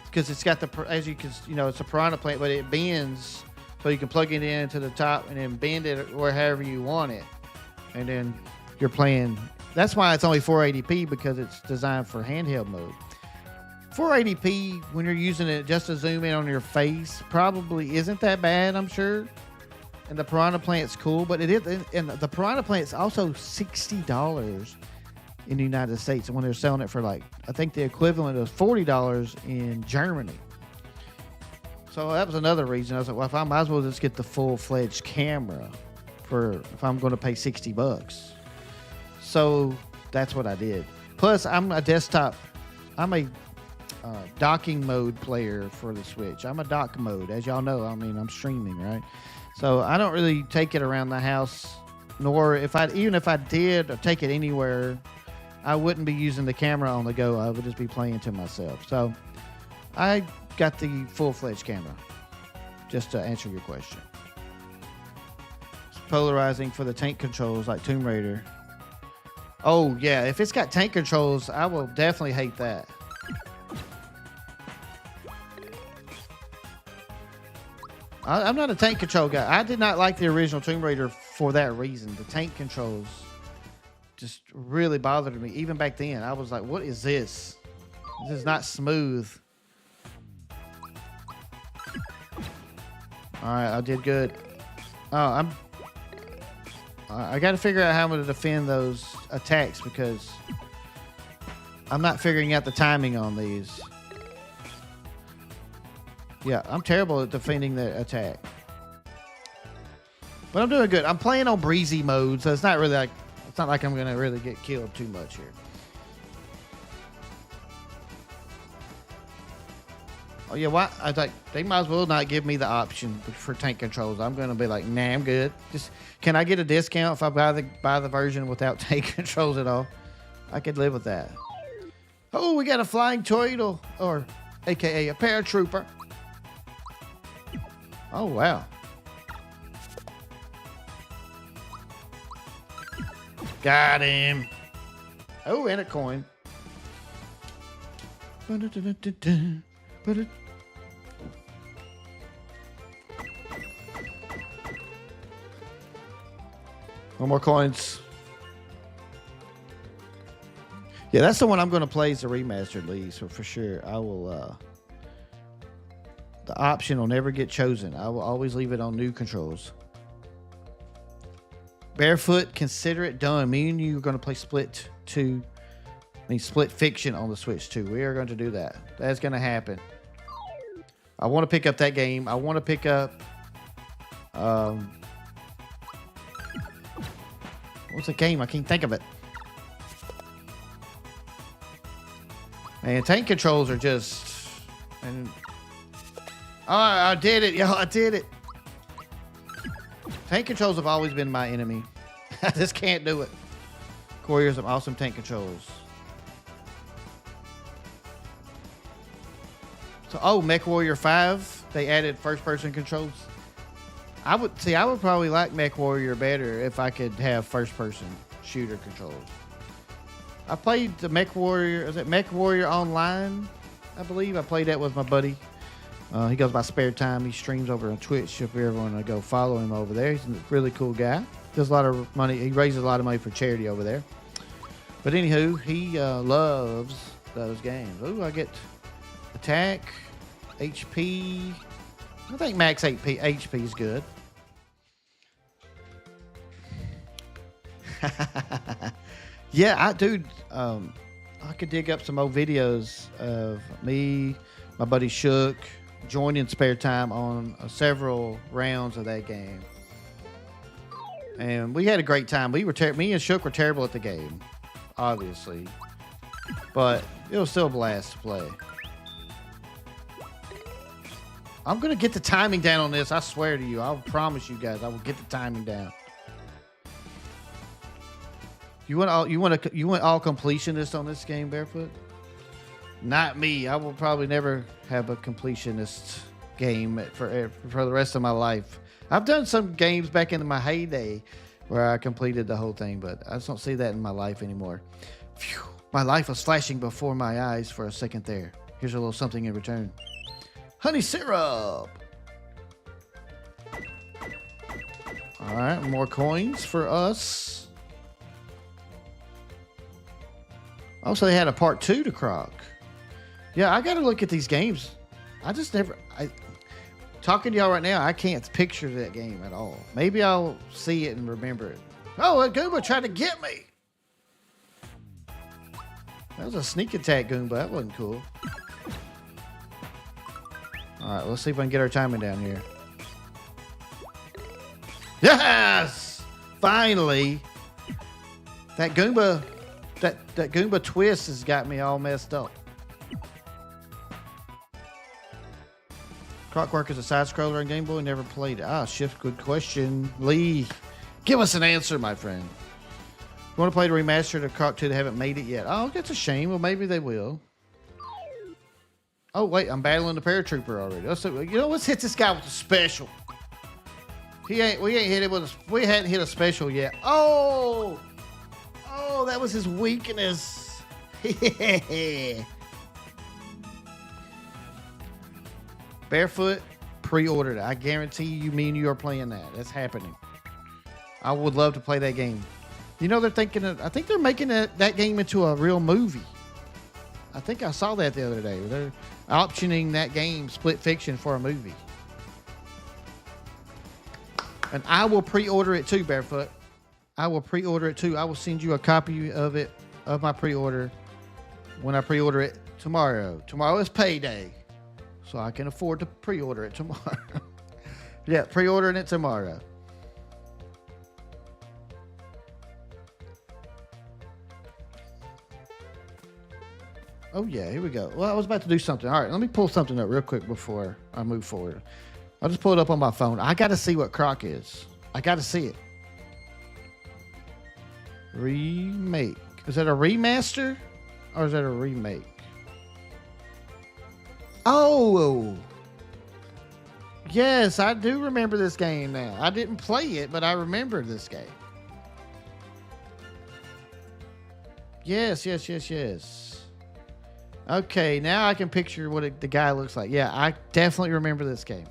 Because it's got as you can, it's a Piranha Plant, but it bends so you can plug it into the top and then bend it wherever you want it. And then you're playing That's why it's only 480p, because it's designed for handheld mode. 480p, when you're using it just to zoom in on your face, probably isn't that bad, I'm sure. And the Piranha Plant's cool, but it is, and the Piranha Plant's also $60 in the United States, and when they're selling it for, like, I think the equivalent of $40 in Germany. So that was another reason. I was like, well, if I might as well just get the full-fledged camera if I'm going to pay $60. So that's what I did. Plus, I'm a docking mode player for the Switch. I'm a dock mode, as y'all know. I mean, I'm streaming, right? So I don't really take it around the house, nor even if I did or take it anywhere, I wouldn't be using the camera on the go. I would just be playing to myself. So I got the full-fledged camera, just to answer your question. It's polarizing for the tank controls like Tomb Raider. Oh, yeah. If it's got tank controls, I will definitely hate that. I'm not a tank control guy. I did not like the original Tomb Raider for that reason. The tank controls just really bothered me. Even back then, I was like, what is this? This is not smooth. All right, I did good. Oh, I got to figure out how I'm going to defend those attacks, because I'm not figuring out the timing on these. Yeah, I'm terrible at defending the attack. But I'm doing good. I'm playing on breezy mode, so it's not like I'm going to really get killed too much here. Oh, yeah, why? I like, they might as well not give me the option for tank controls. I'm going to be like, nah, I'm good. Just, can I get a discount if I buy the version without tank controls at all? I could live with that. Oh, we got a flying turtle, or AKA a paratrooper. Oh, wow. Got him. Oh, and a coin. One more coins. Yeah, that's the one I'm going to play as the remastered league, so for sure. I will, the option will never get chosen. I will always leave it on new controls. Barefoot, consider it done. Me and you are going to play Split Fiction on the Switch too. We are going to do that. That's going to happen. I want to pick up that game. I want to pick up, what's the game? I can't think of it. Man, tank controls are just, and oh, I did it, yo! I did it. Tank controls have always been my enemy. I just can't do it. Corey has some awesome tank controls. So, oh, MechWarrior 5, they added first-person controls. I would probably like MechWarrior better if I could have first-person shooter controls. I played the MechWarrior. Is it MechWarrior Online? I believe I played that with my buddy. He goes by Spare Time. He streams over on Twitch. If you ever want to go follow him over there, he's a really cool guy. Does a lot of money. He raises a lot of money for charity over there. But anywho, he loves those games. Ooh, I get attack, HP. I think max HP is good. Yeah, dude, I could dig up some old videos of me, my buddy Shook, joining Spare Time on several rounds of that game. And we had a great time. Me and Shook were terrible at the game, obviously. But it was still a blast to play. I'm going to get the timing down on this. I swear to you. I'll promise you guys I will get the timing down. You want all completionist on this game, Barefoot? Not me. I will probably never have a completionist game for the rest of my life. I've done some games back in my heyday where I completed the whole thing, but I just don't see that in my life anymore. Phew. My life was flashing before my eyes for a second there. Here's a little something in return. Honey syrup. All right, more coins for us. Also, they had a part 2 to Croc. Yeah, I got to look at these games. I just never. Talking to y'all right now, I can't picture that game at all. Maybe I'll see it and remember it. Oh, a Goomba tried to get me. That was a sneak attack Goomba. That wasn't cool. All right, let's see if I can get our timing down here. Yes! Finally! That Goomba, that Goomba twist has got me all messed up. Clockwork is a side-scroller on Game Boy. Never played it. Ah, Shift, good question. Lee, give us an answer, my friend. You want to play the remastered of Croc 2? They haven't made it yet. Oh, that's a shame. Well, maybe they will. Oh, wait. I'm battling the paratrooper already. Let's hit this guy with a special. We ain't hit it with we hadn't hit a special yet. Oh, that was his weakness. Barefoot pre-ordered it. I guarantee you, me and you are playing that. That's happening. I would love to play that game. You know, they're thinking I think they're making that game into a real movie. I think I saw that the other day. They're optioning that game, Split Fiction, for a movie. And I will pre-order it too, Barefoot. I will pre-order it too. I will send you a copy of it, of my pre-order, when I pre-order it tomorrow. Tomorrow is payday, so I can afford to pre-order it tomorrow. Yeah, pre-ordering it tomorrow. Oh, yeah, here we go. Well, I was about to do something. All right, let me pull something up real quick before I move forward. I'll just pull it up on my phone. I got to see what Croc is. I got to see it. Remake. Is that a remaster or is that a remake? Oh, yes, I do remember this game now. I didn't play it, but I remember this game. Yes. Okay, now I can picture what the guy looks like. Yeah, I definitely remember this game.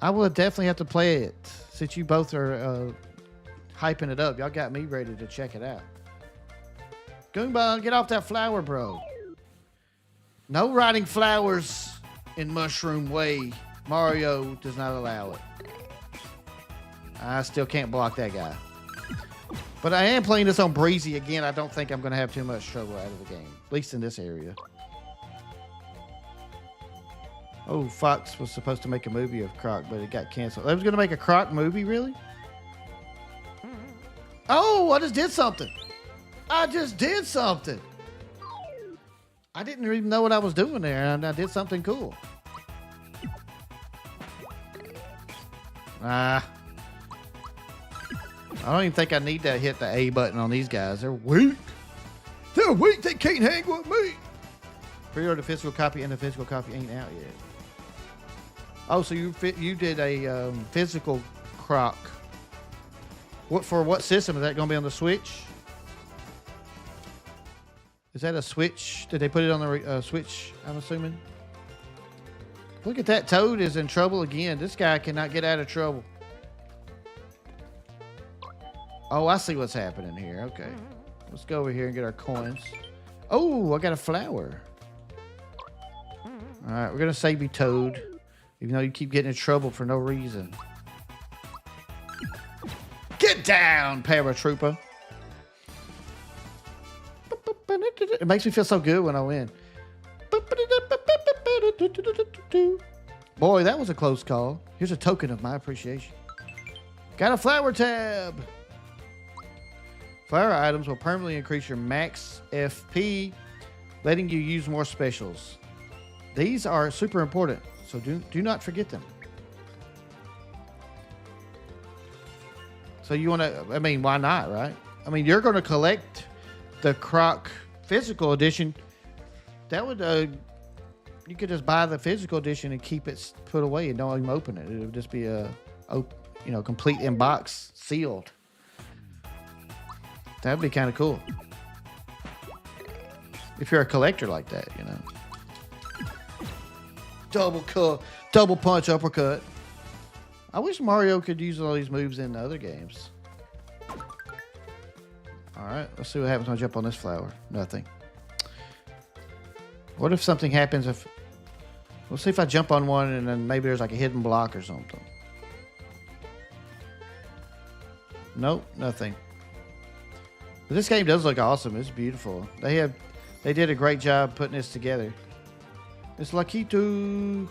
I will definitely have to play it since you both are hyping it up. Y'all got me ready to check it out. Goomba, get off that flower, bro. No riding flowers in Mushroom Way. Mario does not allow it. I still can't block that guy. But I am playing this on Breezy again. I don't think I'm going to have too much trouble out of the game. At least in this area. Oh, Fox was supposed to make a movie of Croc, but it got canceled. They was going to make a Croc movie, really? Oh, I just did something. I didn't even know what I was doing there, and I did something cool. I don't even think I need to hit the A button on these guys. They're weak. They can't hang with me. Pre-order the physical copy, and the physical copy ain't out yet. Oh, so you did a physical Croc. What system? Is that going to be on the Switch? Is that a Switch? Did they put it on the Switch, I'm assuming? Look at that. Toad is in trouble again. This guy cannot get out of trouble. Oh, I see what's happening here. Okay. Let's go over here and get our coins. Oh, I got a flower. All right, we're going to save you, Toad. Even though you keep getting in trouble for no reason. Get down, paratrooper. It makes me feel so good when I win. Boy, that was a close call. Here's a token of my appreciation. Got a flower tab. Flower items will permanently increase your max FP, letting you use more specials. These are super important, so do not forget them. So you want to, I mean, why not, right? I mean, you're going to collect the Croc physical edition. That would, you could just buy the physical edition and keep it put away and don't even open it. It would just be complete in box, sealed. That'd be kind of cool. If you're a collector like that, you know. Double punch, uppercut. I wish Mario could use all these moves in other games. All right, let's see what happens when I jump on this flower. Nothing. What if something happens if... We'll see if I jump on one and then maybe there's like a hidden block or something. Nope, nothing. But this game does look awesome. It's beautiful. They did a great job putting this together. It's Lakitu.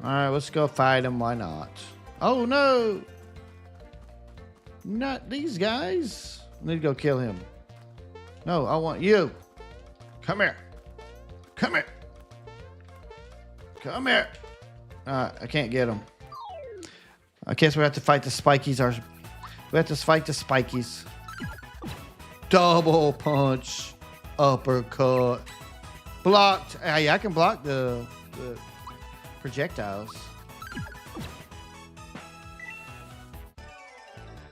Alright, let's go fight him. Why not? Oh no! Not these guys. I need to go kill him. No, I want you. Come here. Come here. Come here. I can't get him. I guess we have to fight the spikies. We have to fight the spikies. Double punch. Uppercut. Blocked. Hey, I can block the projectiles.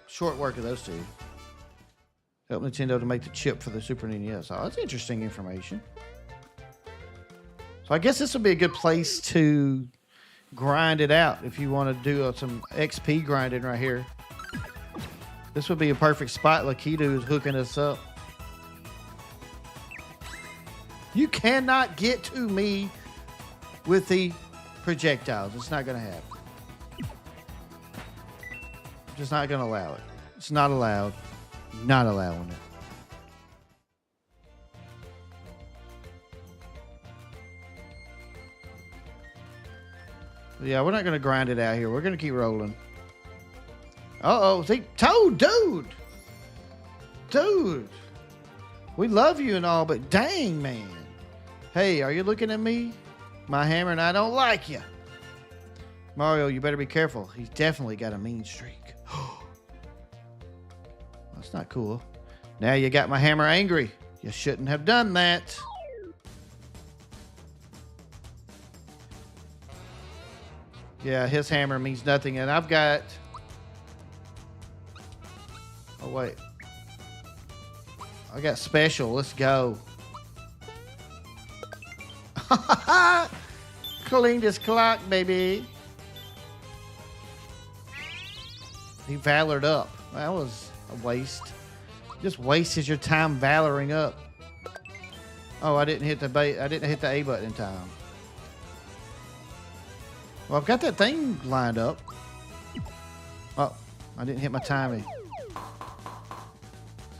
Short work of those two. Help Nintendo to make the chip for the Super NES. Oh, that's interesting information. So I guess this would be a good place to grind it out if you want to do some XP grinding right here. This would be a perfect spot. Lakitu is hooking us up. You cannot get to me with the projectiles. It's not going to happen. I'm just not going to allow it. It's not allowed. Not allowing it. Yeah, we're not going to grind it out here. We're going to keep rolling. Uh-oh. See? Toad, dude. Dude. We love you and all, but dang, man. Hey, are you looking at me? My hammer and I don't like you. Mario, you better be careful. He's definitely got a mean streak. That's not cool. Now you got my hammer angry. You shouldn't have done that. Yeah, his hammer means nothing, and I've got... Oh, wait. I got special. Let's go. Clean this clock, baby. He valored up. That was a waste. Just wasted your time valoring up. Oh, I didn't hit the A button in time. Well, I've got that thing lined up. Oh, I didn't hit my timing.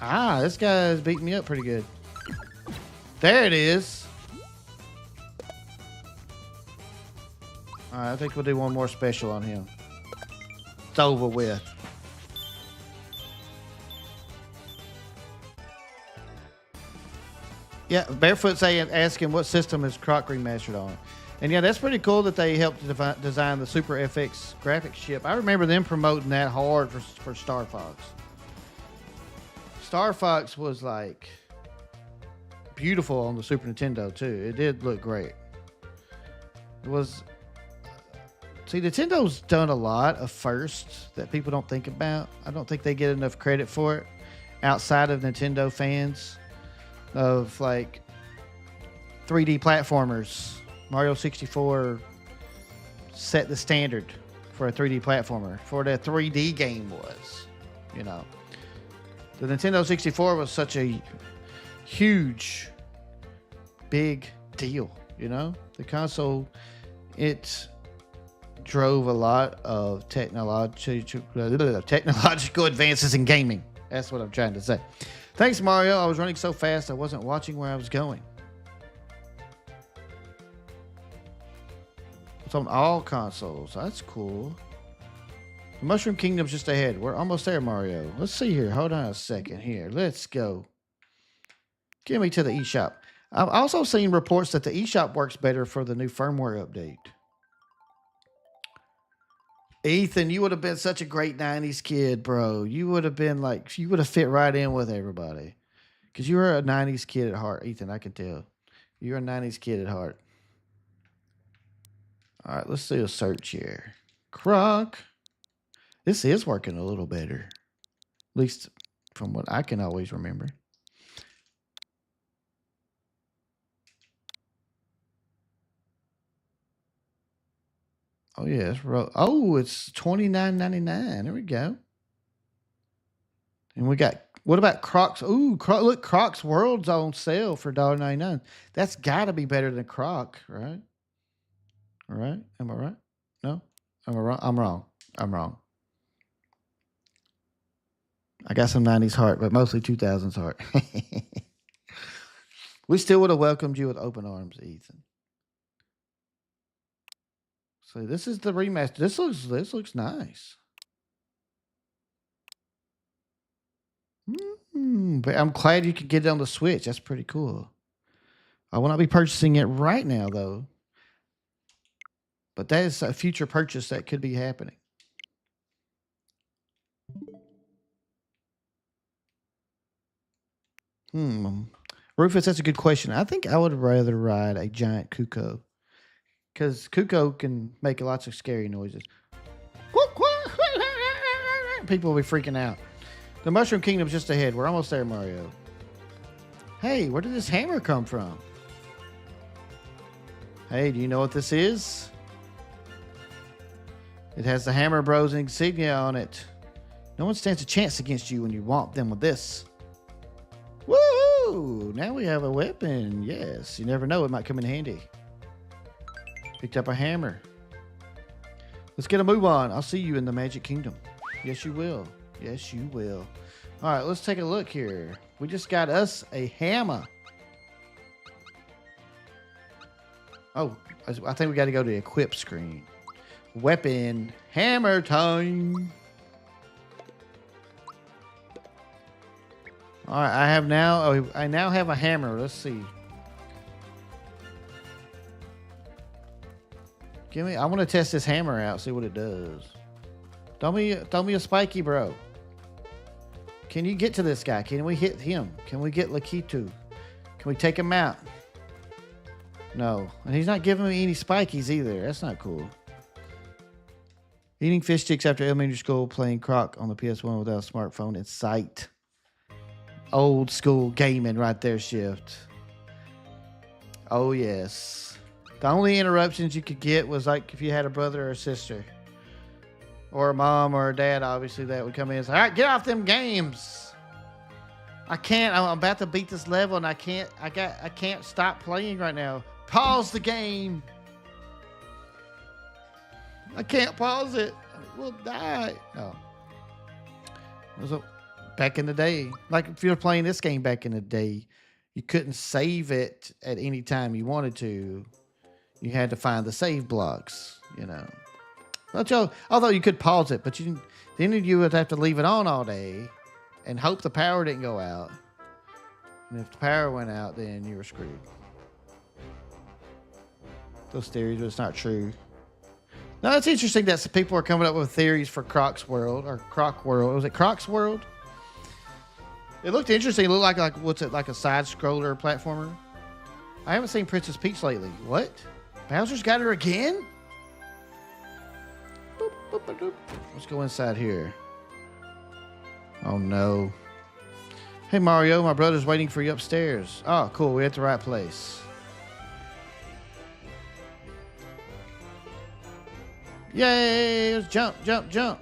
Ah, this guy's beating me up pretty good. There it is. All right, I think we'll do one more special on him. It's over with. Yeah, Barefoot's asking what system is Croc remastered on. And yeah, that's pretty cool that they helped design the Super FX graphics chip. I remember them promoting that hard for Star Fox. Star Fox was like beautiful on the Super Nintendo too. It did look great. It was... See, Nintendo's done a lot of firsts that people don't think about. I don't think they get enough credit for it outside of Nintendo fans of like 3D platformers. Mario 64 set the standard for a 3D platformer, for what a 3D game was, you know. The Nintendo 64 was such a huge, big deal, you know. The console, it drove a lot of technological advances in gaming. That's what I'm trying to say. Thanks, Mario. I was running so fast I wasn't watching where I was going. It's on all consoles. That's cool. The Mushroom Kingdom's just ahead. We're almost there, Mario. Let's see here. Hold on a second here. Let's go. Get me to the eShop. I've also seen reports that the eShop works better for the new firmware update. Ethan, you would have been such a great 90s kid, bro. You would have been like, you would have fit right in with everybody. Because you were a 90s kid at heart, Ethan, I can tell. You're a 90s kid at heart. All right, let's do a search here. Croc. This is working a little better. At least from what I can always remember. Oh, yeah. It's $29.99. There we go. And we got, what about Crocs? Ooh, look, Crocs World's on sale for $1.99. That's got to be better than Croc, right? All right. Am I right? No? Am I wrong? I'm wrong. I'm wrong. I got some 90s heart, but mostly 2000s heart. We still would have welcomed you with open arms, Ethan. So this is the remaster. This looks nice. But I'm glad you could get it on the Switch. That's pretty cool. I will not be purchasing it right now, though. But that is a future purchase that could be happening. Rufus, that's a good question. I think I would rather ride a giant Kuko. Because Kuko can make lots of scary noises. People will be freaking out. The Mushroom Kingdom's just ahead. We're almost there, Mario. Hey, where did this hammer come from? Hey, do you know what this is? It has the Hammer Bros insignia on it. No one stands a chance against you when you womp them with this. Woo! Now we have a weapon. Yes, you never know. It might come in handy. Picked up a hammer. Let's get a move on. I'll see you in the Magic Kingdom. Yes, you will. Yes, you will. All right, let's take a look here. We just got us a hammer. Oh, I think we got to go to the equip screen. Weapon, hammer time. All right, I now have a hammer. Let's see. I want to test this hammer out, see what it does. Throw me a spiky, bro. Can you get to this guy? Can we hit him? Can we get Lakitu? Can we take him out? No. And he's not giving me any spikies either. That's not cool. Eating fish sticks after elementary school, playing Croc on the PS1 without a smartphone in sight. Old school gaming right there, Shift. Oh, yes. The only interruptions you could get was like if you had a brother or a sister. Or a mom or a dad, obviously, that would come in and say, all right, get off them games. I can't. I'm about to beat this level and I can't stop playing right now. Pause the game. I can't pause it. We'll die. Oh. Back in the day, like if you were playing this game back in the day, you couldn't save it at any time you wanted to. You had to find the save blocks, you know. Although you could pause it, but then you would have to leave it on all day and hope the power didn't go out. And if the power went out, then you were screwed. Those theories, but it's not true. No, it's interesting that some people are coming up with theories for Croc's World or Croc World. Was it Croc's World? It looked interesting. It looked like what's it, like a side scroller platformer? I haven't seen Princess Peach lately. What? Bowser's got her again? Boop, boop, boop, boop. Let's go inside here. Oh no. Hey Mario, my brother's waiting for you upstairs. Oh, cool. We're at the right place. Yay! Let's jump, jump, jump.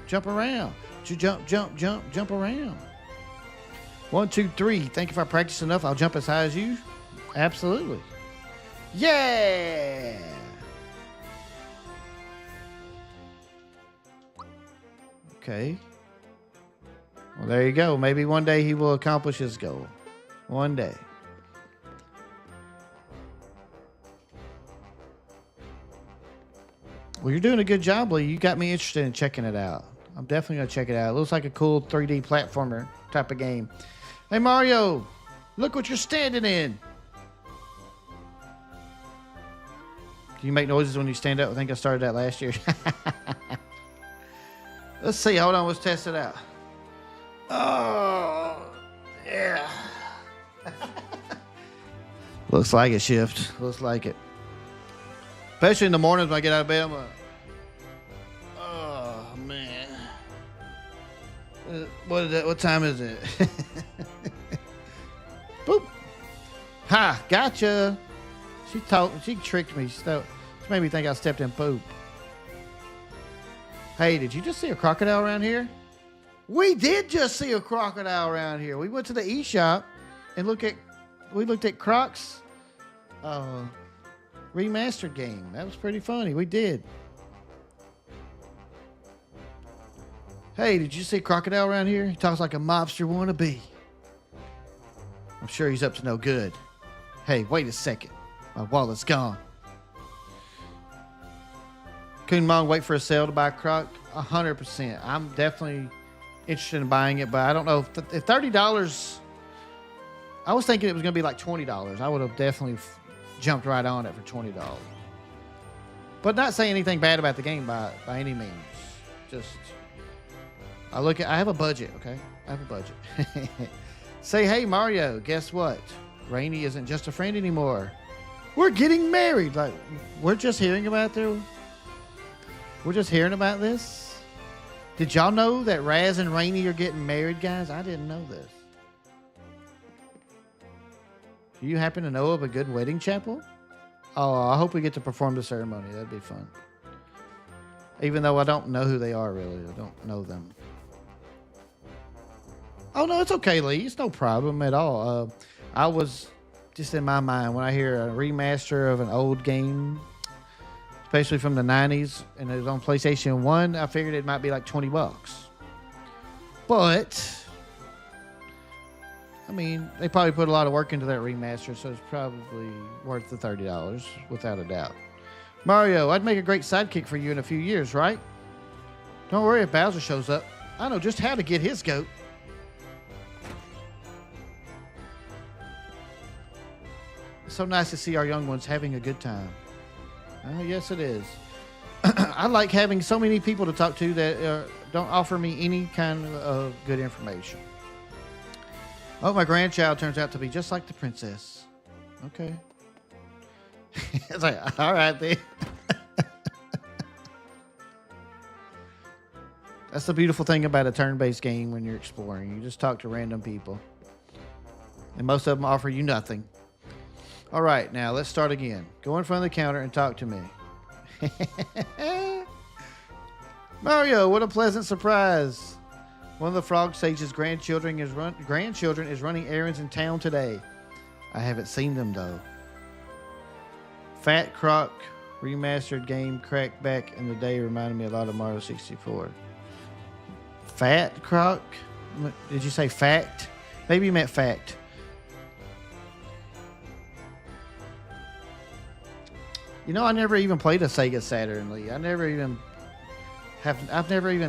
Jump around. Jump, jump, jump, jump around. 1, 2, 3. Think if I practice enough, I'll jump as high as you? Absolutely. Yeah! Okay. Well, there you go. Maybe one day he will accomplish his goal. One day. Well, you're doing a good job, Lee. You got me interested in checking it out. I'm definitely going to check it out. It looks like a cool 3D platformer type of game. Hey, Mario, look what you're standing in. Can you make noises when you stand up? I think I started that last year. Let's see. Hold on. Let's test it out. Oh, yeah. Looks like it, Shift. Looks like it. Especially in the mornings when I get out of bed, I'm like, oh, man. What time is it? Boop. Ha, gotcha. She tricked me. She made me think I stepped in poop. Hey, did you just see a crocodile around here? We did just see a crocodile around here. We went to the eShop and we looked at Croc's remastered game. That was pretty funny. We did. Hey, did you see a crocodile around here? He talks like a mobster wannabe. I'm sure he's up to no good. Hey, wait a second. My wallet's gone. Coon Mong wait for a sale to buy a croc? 100%. I'm definitely interested in buying it, but I don't know if $30. I was thinking it was going to be like $20. I would have definitely jumped right on it for $20. But not saying anything bad about the game by any means. Just I have a budget, okay? I have a budget. Say, hey Mario, guess what? Rainy isn't just a friend anymore. We're getting married. Like we're just hearing about this. Did y'all know that Raz and Rainy are getting married, guys? I didn't know this. Do you happen to know of a good wedding chapel? Oh, I hope we get to perform the ceremony. That'd be fun. Even though I don't know who they are, really. I don't know them. Oh, no, it's okay, Lee. It's no problem at all. I was just in my mind when I hear a remaster of an old game, especially from the 90s, and it was on PlayStation 1, I figured it might be like $20. But, I mean, they probably put a lot of work into that remaster, so it's probably worth the $30, without a doubt. Mario, I'd make a great sidekick for you in a few years, right? Don't worry if Bowser shows up. I know just how to get his goat. It's so nice to see our young ones having a good time. Yes, it is. I like having so many people to talk to that don't offer me any kind of good information. Oh, my grandchild turns out to be just like the princess. Okay. It's like, all right, then. That's the beautiful thing about a turn-based game when you're exploring. You just talk to random people. And most of them offer you nothing. All right, now let's start again. Go in front of the counter and talk to me. Mario, what a pleasant surprise. One of the Frog Sage's grandchildren is running errands in town today. I haven't seen them, though. Fat Croc remastered game cracked back in the day reminded me a lot of Mario 64. Fat Croc? Did you say fact? Maybe you meant fact. You know, I never even played a Sega Saturn, Lee. I've never even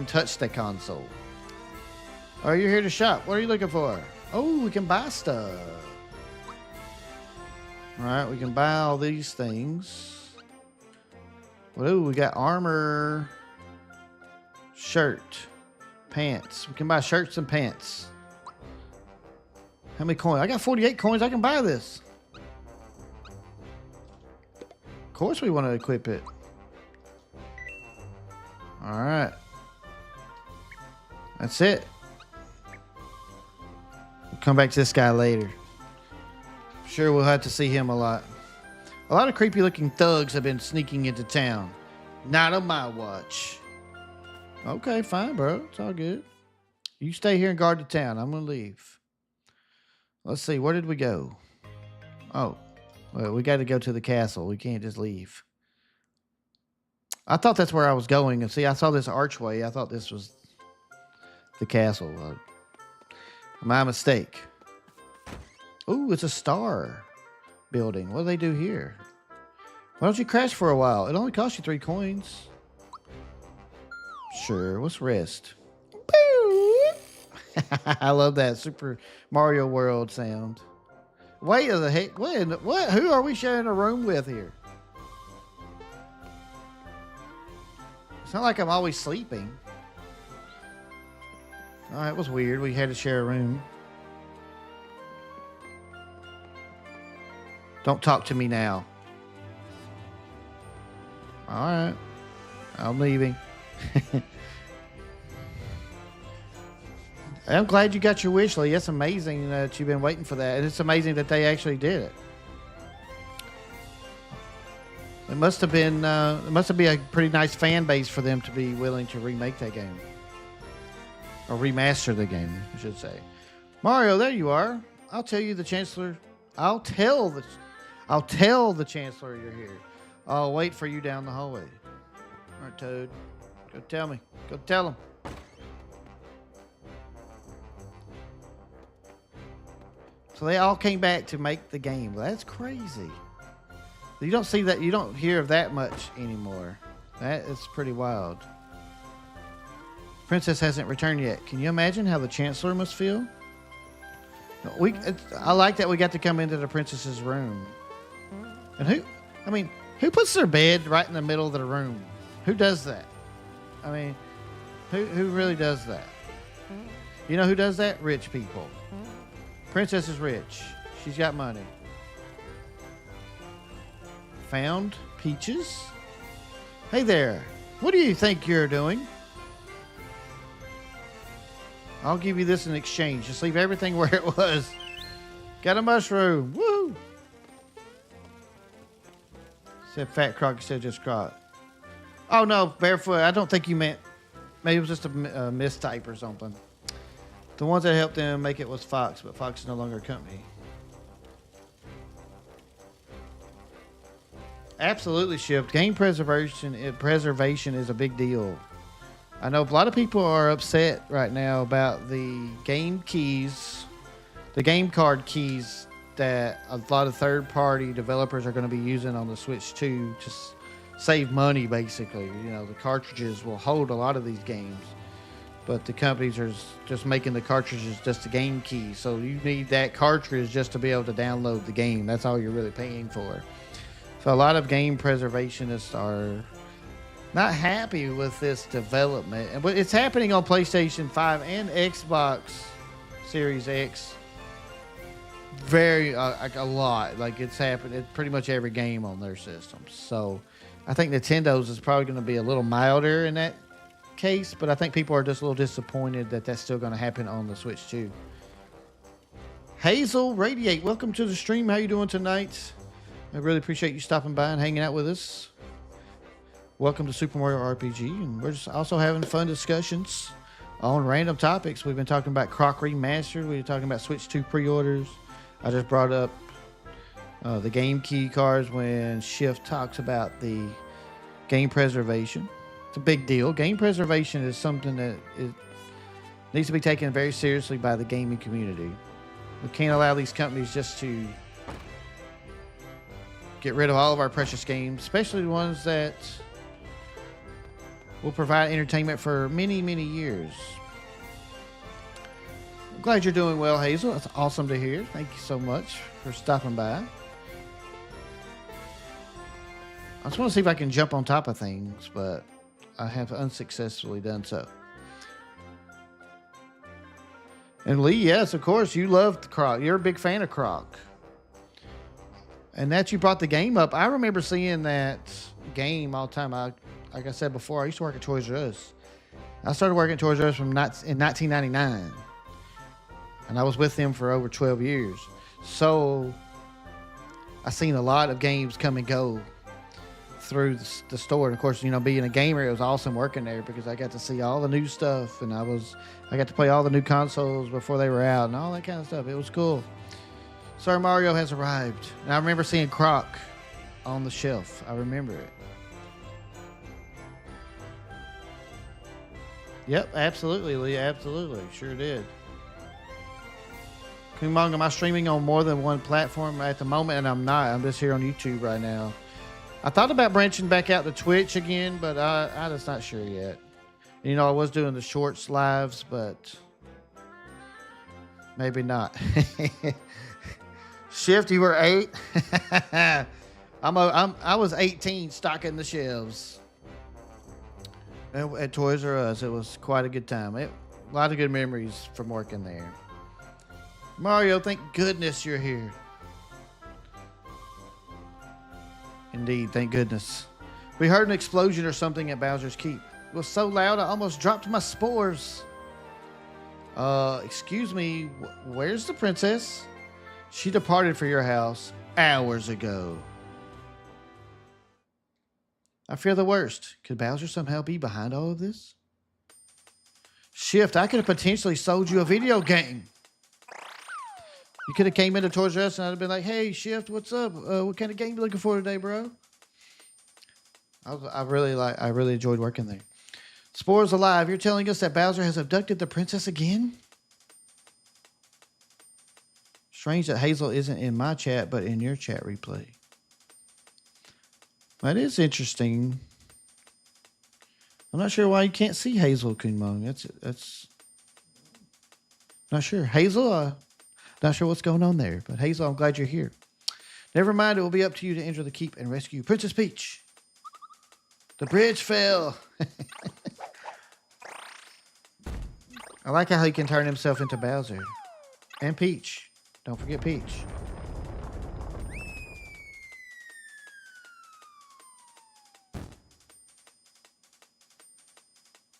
touched the console. Oh, you're here to shop. What are you looking for? Oh, we can buy stuff. All right, we can buy all these things. Well, we got armor, shirt, pants. We can buy shirts and pants. How many coins? I got 48 coins. I can buy this. Of course we want to equip it. All right. That's it. We'll come back to this guy later. Sure, we'll have to see him a lot. A lot of creepy looking thugs have been sneaking into town. Not on my watch. Okay, fine, bro. It's all good. You stay here and guard the town. I'm going to leave. Let's see. Where did we go? Oh, well, we got to go to the castle. We can't just leave. I thought that's where I was going. And see, I saw this archway. I thought this was the castle. My mistake. Ooh, it's a star building. What do they do here? Why don't you crash for a while? It only costs you 3 coins. Sure. What's rest? I love that Super Mario World sound. Wait the heck? What? Who are we sharing a room with here? It's not like I'm always sleeping. Oh, that was weird. We had to share a room. Don't talk to me now. All right. I'm leaving. I'm glad you got your wish, Lee. It's amazing that you've been waiting for that. And it's amazing that they actually did it. It must have been a pretty nice fan base for them to be willing to remake that game. Or remaster the game, I should say. Mario, there you are. I'll tell you the Chancellor. I'll tell the Chancellor you're here. I'll wait for you down the hallway. All right, Toad. Go tell me. Go tell him. So they all came back to make the game. Well, that's crazy. You don't see that. You don't hear of that much anymore. That is pretty wild. Princess hasn't returned yet. Can you imagine how the Chancellor must feel? I like that we got to come into the princess's room. And who puts their bed right in the middle of the room? Who does that? I mean, who really does that? You know who does that? Rich people. Princess is rich. She's got money. Found Peaches? Hey there. What do you think you're doing? I'll give you this in exchange. Just leave everything where it was. Got a mushroom. Woo! Said Fat Croc, said just Croc. Oh no, Barefoot. I don't think you meant. Maybe it was just a mistype or something. The ones that helped them make it was Fox, but Fox is no longer a company. Absolutely, Shift. Game preservation is a big deal. I know a lot of people are upset right now about the game keys, the game card keys that a lot of third-party developers are going to be using on the Switch 2 to save money, basically. You know, the cartridges will hold a lot of these games, but the companies are just making the cartridges just a game key. So you need that cartridge just to be able to download the game. That's all you're really paying for. So a lot of game preservationists are not happy with this development. But it's happening on PlayStation 5 and Xbox Series X. Like a lot. Like it's happened in pretty much every game on their systems. So I think Nintendo's is probably going to be a little milder in that case, but I think people are just a little disappointed that that's still going to happen on the Switch 2. Hazel Radiate, welcome to the stream. How you doing tonight? I really appreciate you stopping by and hanging out with us. Welcome to Super Mario RPG, and we're just also having fun discussions on random topics. We've been talking about Croc Remastered. We were talking about Switch 2 pre-orders. I just brought up the game key cards when Shift talks about the game preservation. It's a big deal. Game preservation is something that needs to be taken very seriously by the gaming community. We can't allow these companies just to get rid of all of our precious games, especially the ones that will provide entertainment for many, many years. I'm glad you're doing well, Hazel. That's awesome to hear. Thank you so much for stopping by. I just want to see if I can jump on top of things, but I have unsuccessfully done so. And Lee, yes, of course, you love Croc. You're a big fan of Croc. And that you brought the game up. I remember seeing that game all the time. Like I said before, I used to work at Toys R Us. I started working at Toys R Us in 1999. And I was with them for over 12 years. So I've seen a lot of games come and go through the store. And of course, you know, being a gamer, it was awesome working there because I got to see all the new stuff. And I got to play all the new consoles before they were out and all that kind of stuff. It was cool. Sir Mario has arrived. And I remember seeing Croc on the shelf. I remember it. Yep, absolutely, Lee. Absolutely. Sure did. Kumong, am I streaming on more than one platform at the moment? And I'm not. I'm just here on YouTube right now. I thought about branching back out to Twitch again, but I'm just not sure yet. You know, I was doing the shorts lives, but maybe not. Shift, you were 8. I was 18, stocking the shelves at Toys R Us. It was quite a good time. A lot of good memories from working there. Mario, thank goodness you're here. Indeed, thank goodness. We heard an explosion or something at Bowser's Keep. It was so loud I almost dropped my spores. Excuse me, where's the princess? She departed for your house hours ago. I fear the worst. Could Bowser somehow be behind all of this? Shift, I could have potentially sold you a video game. You could have came into Toys R Us and I'd have been like, "Hey, Shift, what's up? What kind of game you looking for today, bro?" I really enjoyed working there. Spores Alive, you're telling us that Bowser has abducted the princess again? Strange that Hazel isn't in my chat, but in your chat replay. That is interesting. I'm not sure why you can't see Hazel, Kunmong. That's not sure. Hazel, not sure what's going on there. But Hazel, I'm glad you're here. Never mind, it will be up to you to enter the keep and rescue Princess Peach. The bridge fell. I like how he can turn himself into Bowser. And Peach. Don't forget Peach.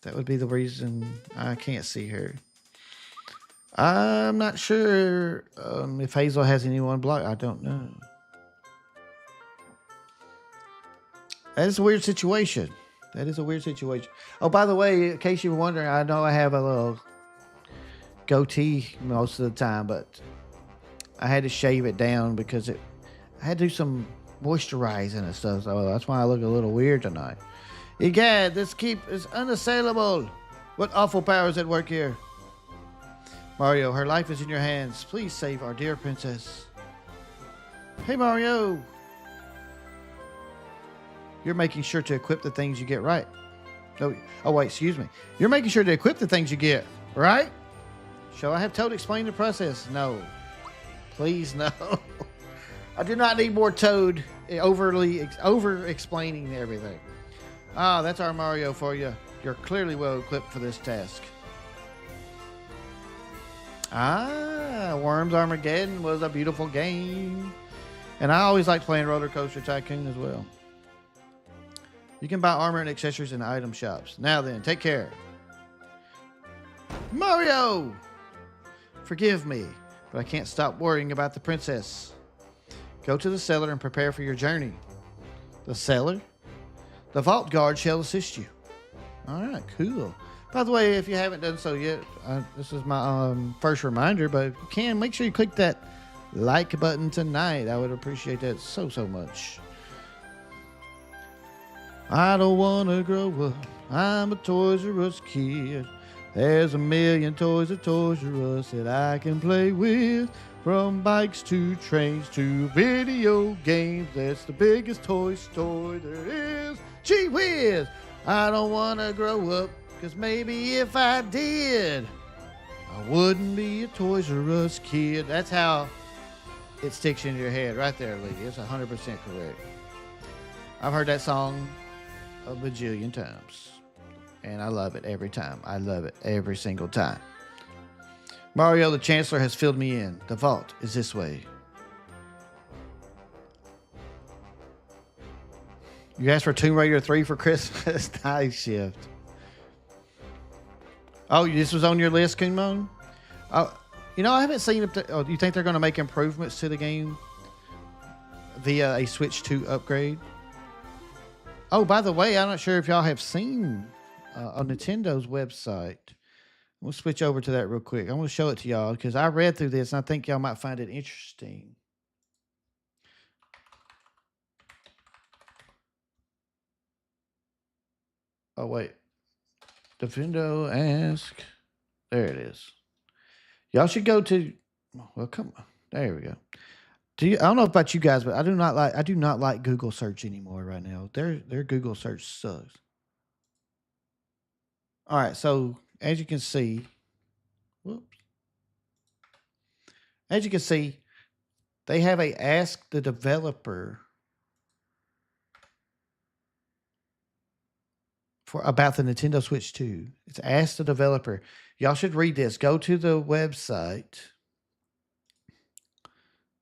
That would be the reason I can't see her. I'm not sure if Hazel has anyone blocked. I don't know. That is a weird situation. That is a weird situation. Oh, by the way, in case you were wondering, I know I have a little goatee most of the time, but I had to shave it down because I had to do some moisturizing and stuff. So that's why I look a little weird tonight. Egad, this keep is unassailable. What awful powers at work here? Mario, her life is in your hands. Please save our dear princess. Hey, Mario. You're making sure to equip the things you get right. Oh, wait, excuse me. You're making sure to equip the things you get, right? Shall I have Toad explain the process? No. Please, no. I do not need more Toad over-explaining everything. Ah, that's our Mario for you. You're clearly well equipped for this task. Ah, Worms Armageddon was a beautiful game. And I always like playing Roller Coaster Tycoon as well. You can buy armor and accessories in the item shops. Now then, take care. Mario! Forgive me, but I can't stop worrying about the princess. Go to the cellar and prepare for your journey. The cellar? The vault guard shall assist you. All right, cool. By the way, if you haven't done so yet, this is my first reminder, but if you can, make sure you click that like button tonight. I would appreciate that so much. I don't want to grow up. I'm a Toys R Us kid. There's a million toys at Toys R Us that I can play with. From bikes to trains to video games. That's the biggest toy store there is. Gee whiz! I don't want to grow up, because maybe if I did, I wouldn't be a Toys R Us kid. That's how it sticks in your head right there, lady. It's 100% correct. I've heard that song a bajillion times, and I love it every time. I love it every single time. Mario the Chancellor has filled me in. The vault is this way. You asked for Tomb Raider 3 for Christmas? Nice, Shift. Oh, this was on your list, Kunmon? Oh, you know, I haven't seen it. Oh, do you think they're going to make improvements to the game via a Switch 2 upgrade? Oh, by the way, I'm not sure if y'all have seen on Nintendo's website. We'll switch over to that real quick. I'm going to show it to y'all because I read through this and I think y'all might find it interesting. Oh, wait. Defendo ask. There it is. Y'all should go to. Well, come on. There we go. I don't know about you guys, but I do not like Google search anymore right now. Their Google search sucks. All right, so as you can see, they have a ask the developer about the Nintendo Switch 2. It's ask the developer. Y'all should read this. Go to the website.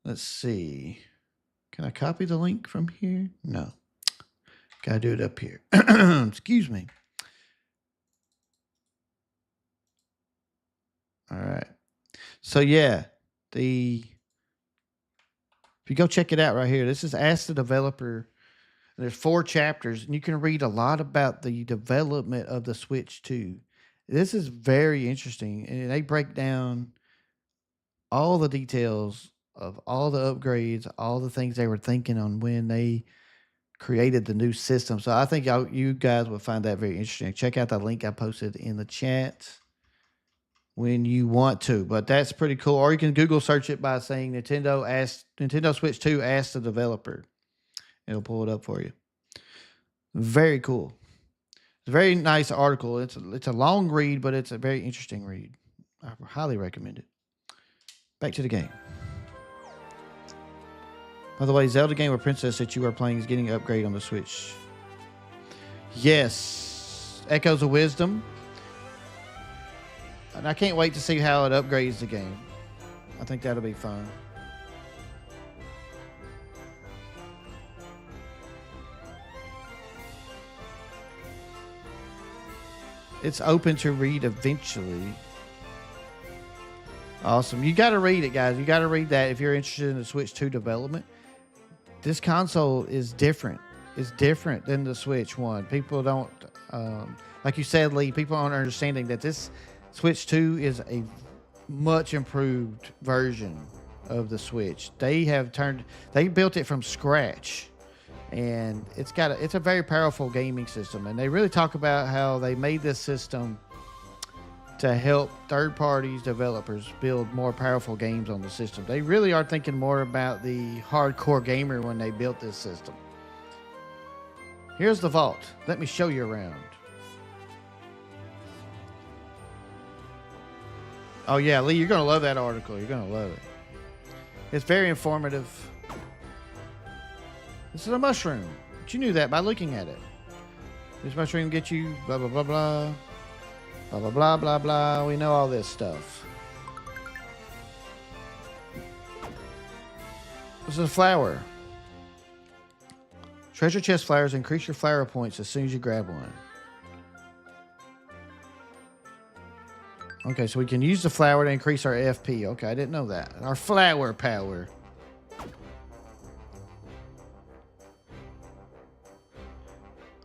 Let's see. Can I copy the link from here? No. Gotta do it up here. Excuse me. All right. So yeah, if you go check it out right here, this is Ask the Developer. There's 4 chapters, and you can read a lot about the development of the Switch 2. This is very interesting, and they break down all the details of all the upgrades, all the things they were thinking on when they created the new system. So I think you guys will find that very interesting. Check out the link I posted in the chat when you want to, but that's pretty cool. Or you can Google search it by saying Nintendo Switch 2 asked the developer. It'll pull it up for you. Very cool. It's a very nice article. It's a long read, but it's a very interesting read. I highly recommend it. Back to the game. By the way, Zelda Game of Princess that you are playing is getting an upgrade on the Switch. Yes. Echoes of Wisdom. And I can't wait to see how it upgrades the game. I think that'll be fun. It's open to read eventually. Awesome. You got to read it, guys. You got to read that if you're interested in the Switch 2 development. This console is different. It's different than the Switch 1. People don't, like you said, Lee, people aren't understanding that this Switch 2 is a much improved version of the Switch. They built it from scratch. And it's a very powerful gaming system. And they really talk about how they made this system to help third parties, developers build more powerful games on the system. They really are thinking more about the hardcore gamer when they built this system. Here's the vault. Let me show you around. Oh yeah, Lee, you're going to love that article. You're going to love it. It's very informative. This is a mushroom. But you knew that by looking at it. This mushroom gets you blah, blah, blah, blah. Blah, blah, blah, blah, blah. We know all this stuff. This is a flower. Treasure chest flowers increase your flower points as soon as you grab one. Okay, so we can use the flower to increase our FP. Okay, I didn't know that. Our flower power.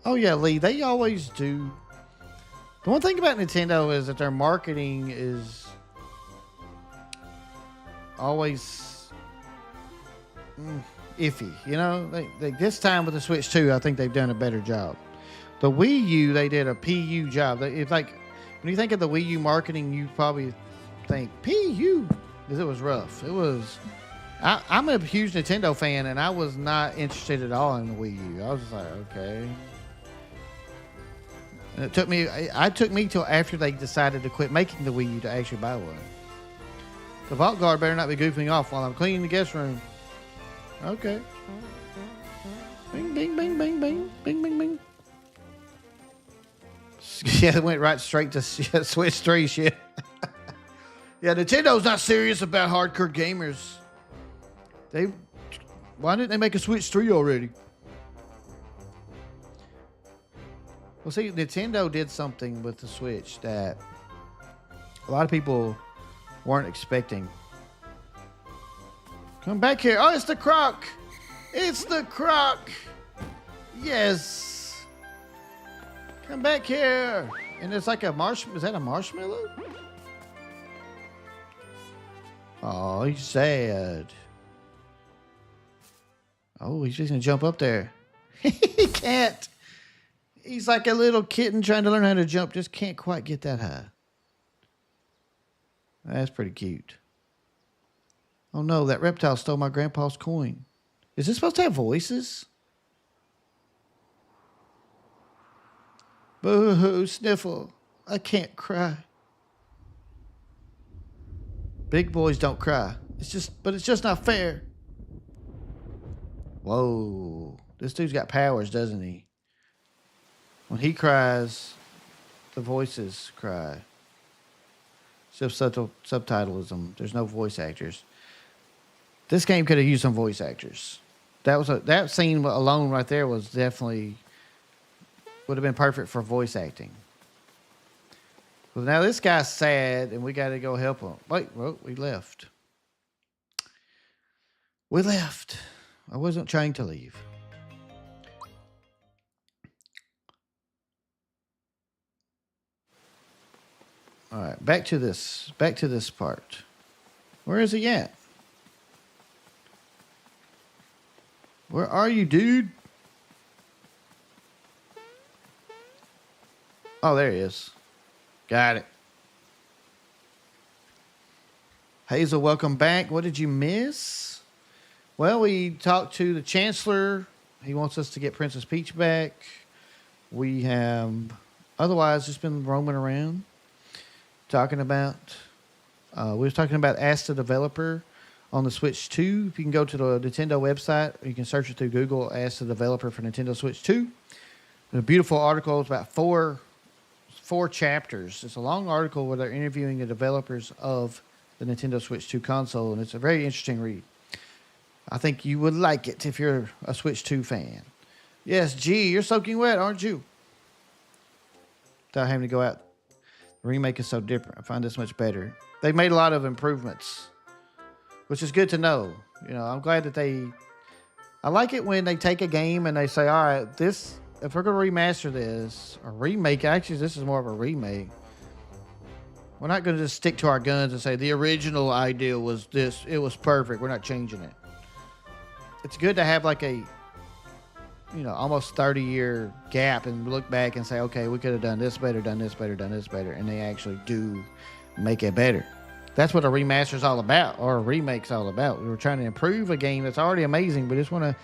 Oh yeah, Lee, they always do. The one thing about Nintendo is that their marketing is always iffy. You know, they this time with the Switch 2, I think they've done a better job. The Wii U, they did a PU job. It's like when you think of the Wii U marketing, you probably think PU because it was rough. It was. I'm a huge Nintendo fan, and I was not interested at all in the Wii U. I was just like, okay. And it took me till after they decided to quit making the Wii U to actually buy one. The vault guard better not be goofing off while I'm cleaning the guest room. Okay. Bing, bing, bing, bing, bing, bing, bing, bing. Yeah, it went right straight to Switch 3 shit. Yeah, Nintendo's not serious about hardcore gamers. Why didn't they make a Switch 3 already? Well, see, Nintendo did something with the Switch that a lot of people weren't expecting. Come back here. Oh, it's the croc. It's the croc. Yes. Come back here. And it's like a marshmallow. Is that a marshmallow? Oh, he's sad. Oh, he's just going to jump up there. He can't. He's like a little kitten trying to learn how to jump. Just can't quite get that high. That's pretty cute. Oh no, that reptile stole my grandpa's coin. Is this supposed to have voices? Boo-hoo, sniffle. I can't cry. Big boys don't cry. But it's just not fair. Whoa. This dude's got powers, doesn't he? When he cries, the voices cry. Subtitlism. There's no voice actors. This game could have used some voice actors. That scene alone right there was definitely would have been perfect for voice acting. Well, now this guy's sad, and we got to go help him. Wait, well, we left. We left. I wasn't trying to leave. All right, back to this. Back to this part. Where is he at? Where are you, dude? Oh, there he is. Got it. Hazel, welcome back. What did you miss? Well, we talked to the Chancellor. He wants us to get Princess Peach back. We have otherwise just been roaming around talking about. We was talking about Ask the Developer on the Switch 2. If you can go to the Nintendo website, you can search it through Google. Ask the Developer for Nintendo Switch 2. There's a beautiful article. It's about four chapters. It's a long article where they're interviewing the developers of the Nintendo Switch 2 console, and it's a very interesting read. I think you would like it if you're a Switch 2 fan. Yes, gee, you're soaking wet, aren't you? Without having to go out. The remake is so different. I find this much better. They've made a lot of improvements, which is good to know. You know, I'm glad that I like it when they take a game and they say, all right, if we're going to remaster this, or remake, actually, this is more of a remake. We're not going to just stick to our guns and say the original idea was this. It was perfect. We're not changing it. It's good to have like a, almost 30-year gap and look back and say, okay, we could have done this better, done this better, done this better. And they actually do make it better. That's what a remaster is all about, or a remake's all about. We were trying to improve a game that's already amazing, but just want to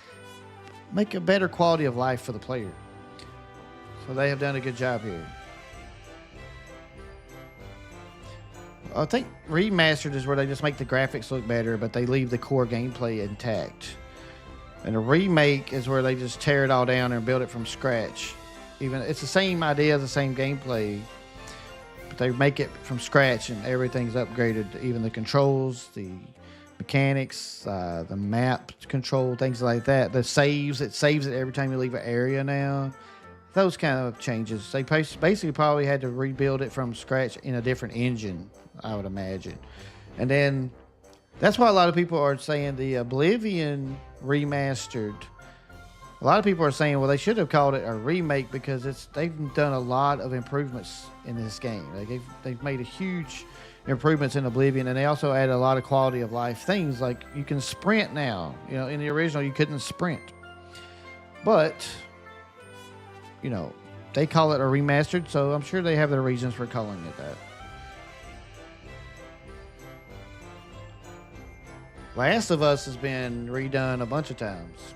make a better quality of life for the player. So they have done a good job here. I think remastered is where they just make the graphics look better, but they leave the core gameplay intact. And a remake is where they just tear it all down and build it from scratch. Even it's the same idea, the same gameplay, but they make it from scratch and everything's upgraded. Even the controls, the mechanics, the map control, things like that. The saves, it saves it every time you leave an area now. Those kind of changes. They basically probably had to rebuild it from scratch in a different engine, I would imagine. And then that's why a lot of people are saying the Oblivion remastered. A lot of people are saying, well, they should have called it a remake because they've done a lot of improvements in this game. Like they've made a huge improvements in Oblivion, and they also added a lot of quality of life things. Like you can sprint now. In the original you couldn't sprint, but they call it a remastered, so I'm sure they have their reasons for calling it that. Last of Us has been redone a bunch of times.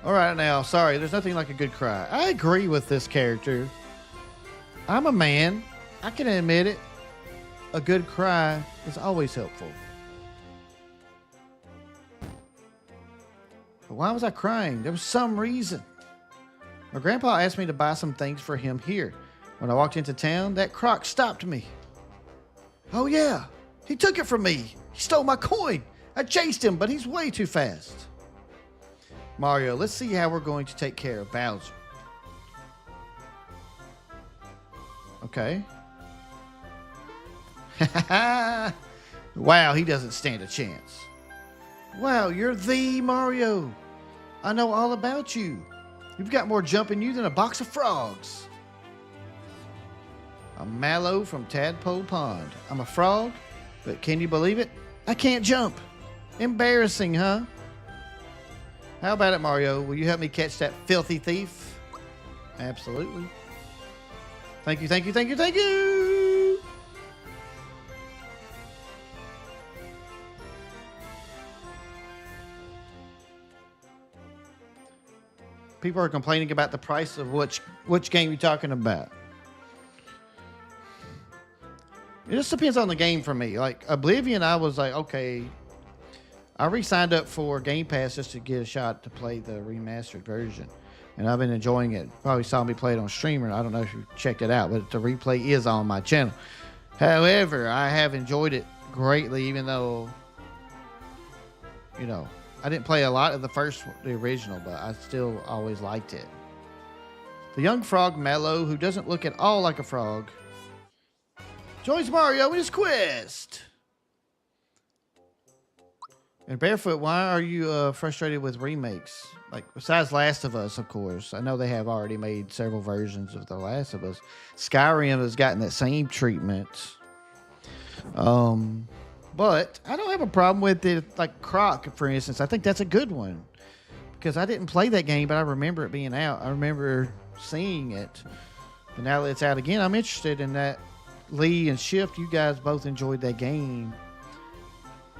All right, now, sorry, there's nothing like a good cry. I agree with this character. I'm a man. I can admit it. A good cry is always helpful. But why was I crying? There was some reason. My grandpa asked me to buy some things for him here. When I walked into town, that croc stopped me. Oh, yeah. He took it from me. He stole my coin. I chased him, but he's way too fast. Mario, let's see how we're going to take care of Bowser. Okay. Wow, he doesn't stand a chance. Wow, you're the Mario. I know all about you. You've got more jump in you than a box of frogs. I'm Mallow from Tadpole Pond. I'm a frog, but can you believe it? I can't jump. Embarrassing, huh? How about it, Mario? Will you help me catch that filthy thief? Absolutely. Thank you, thank you, thank you, thank you! People are complaining about the price of which game you're talking about. It just depends on the game for me. Like Oblivion, I was like, okay. I re-signed up for Game Pass just to get a shot to play the remastered version. And I've been enjoying it. Probably saw me play it on streamer. I don't know if you checked it out, but the replay is on my channel. However, I have enjoyed it greatly, even though, I didn't play a lot of the original, but I still always liked it. The young frog Mellow, who doesn't look at all like a frog, joins Mario in his quest. And Barefoot, why are you frustrated with remakes? Like, besides Last of Us, of course. I know they have already made several versions of The Last of Us. Skyrim has gotten that same treatment. But I don't have a problem with it. Like Croc, for instance. I think that's a good one. Because I didn't play that game, but I remember it being out. I remember seeing it. But now that it's out again, I'm interested in that. Lee and Shift, you guys both enjoyed that game.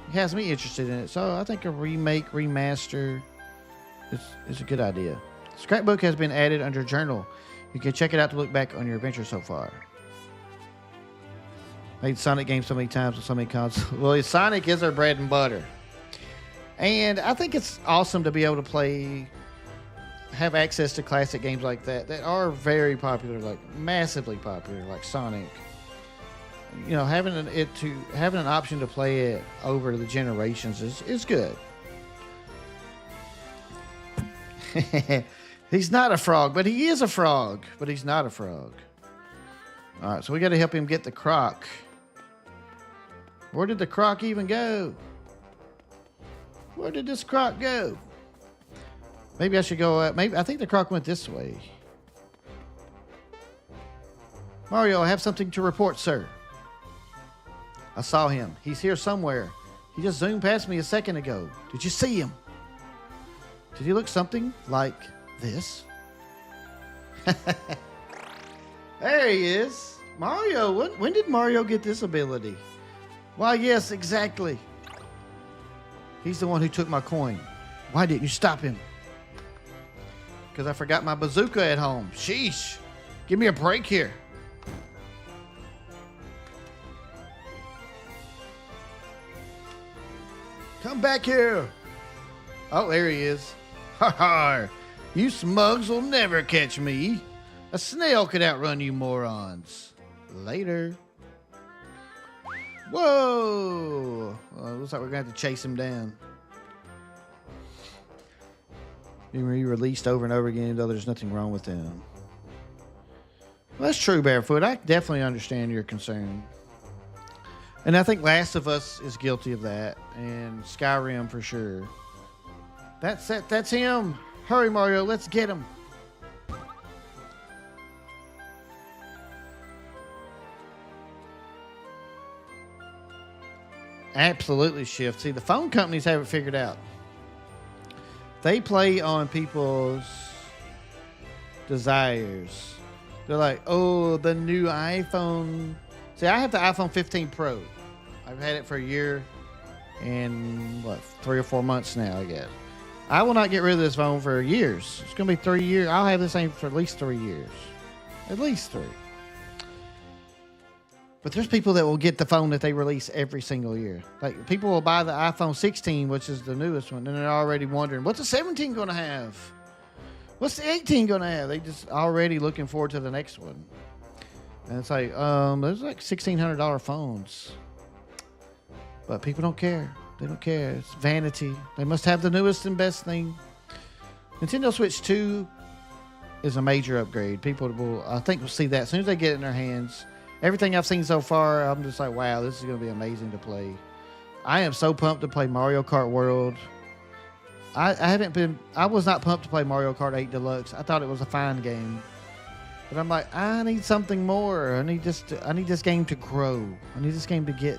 It has me interested in it. So I think a remake, remaster is a good idea. Scrapbook has been added under Journal. You can check it out to look back on your adventure so far. Made Sonic games so many times with so many consoles. Well, Sonic is our bread and butter. And I think it's awesome to be able to play, have access to classic games like that are very popular, like massively popular, like Sonic. You know, having an option to play it over the generations is good. He's not a frog, but he is a frog. But he's not a frog. All right, so we got to help him get the croc. Where did the croc even go? Where did this croc go? Maybe I should go. Maybe I think the croc went this way. Mario, I have something to report, sir. I saw him. He's here somewhere. He just zoomed past me a second ago. Did you see him? Did he look something like this? There he is. Mario, when did Mario get this ability? Why, yes, exactly. He's the one who took my coin. Why didn't you stop him? Because I forgot my bazooka at home. Sheesh. Give me a break here. Come back here. Oh, there he is. Ha ha. You smugs will never catch me. A snail could outrun you morons. Later. Whoa. Well, looks like we're going to have to chase him down. Being re-released over and over again, though there's nothing wrong with them. Well, that's true, Barefoot. I definitely understand your concern. And I think Last of Us is guilty of that. And Skyrim for sure. That's it. That's him. Hurry, Mario. Let's get him. Absolutely, Shift. See, the phone companies have it figured out. They play on people's desires. They're like, oh, the new iPhone. See, I have the iPhone 15 Pro. I've had it for a year and, 3 or 4 months now, I guess. I will not get rid of this phone for years. It's going to be 3 years. I'll have this thing for at least 3 years. At least 3. But there's people that will get the phone that they release every single year. Like, people will buy the iPhone 16, which is the newest one, and they're already wondering, what's the 17 going to have? What's the 18 going to have? They just already looking forward to the next one. And it's like, there's like $1,600 phones. But people don't care. They don't care. It's vanity. They must have the newest and best thing. Nintendo Switch 2 is a major upgrade. People will, I think, will see that as soon as they get it in their hands. Everything I've seen so far, I'm just like, wow, this is going to be amazing to play. I am so pumped to play Mario Kart World. I was not pumped to play Mario Kart 8 Deluxe. I thought it was a fine game. But I'm like, I need something more. I need this game to grow. I need this game to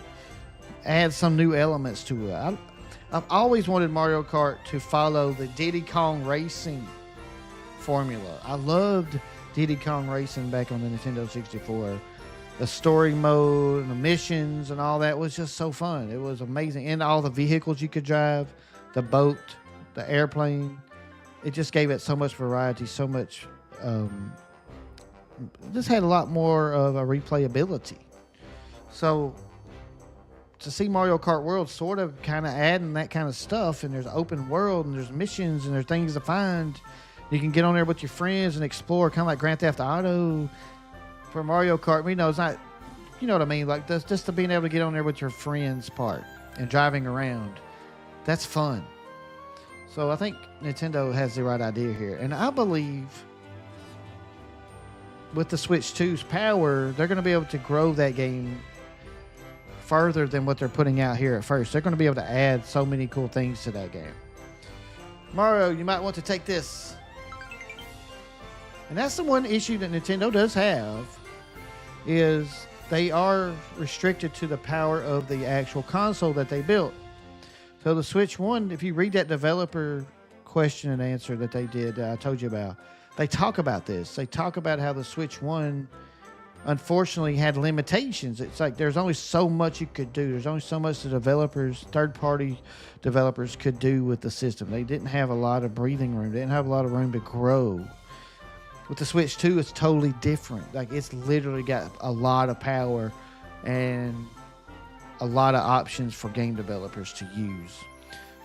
add some new elements to it. I've always wanted Mario Kart to follow the Diddy Kong Racing formula. I loved Diddy Kong Racing back on the Nintendo 64. The story mode and the missions and all that was just so fun. It was amazing. And all the vehicles you could drive, the boat, the airplane. It just gave it so much variety, so much... this had a lot more of a replayability. So to see Mario Kart World sort of kind of adding that kind of stuff, and there's open world and there's missions and there's things to find. You can get on there with your friends and explore, kind of like Grand Theft Auto for Mario Kart. We know it's not, you know what I mean? Like this, just to being able to get on there with your friends part and driving around. That's fun. So I think Nintendo has the right idea here. And I believe with the Switch 2's power, they're going to be able to grow that game further than what they're putting out here at first. They're going to be able to add so many cool things to that game. Mario, you might want to take this. And that's the one issue that Nintendo does have, is they are restricted to the power of the actual console that they built. So the Switch 1, if you read that developer question and answer that they did, I told you about, they talk about this. They talk about how the Switch 1 unfortunately had limitations. It's like there's only so much you could do. There's only so much the developers, third-party developers could do with the system. They didn't have a lot of breathing room. They didn't have a lot of room to grow. With the Switch 2, it's totally different. Like, it's literally got a lot of power and a lot of options for game developers to use.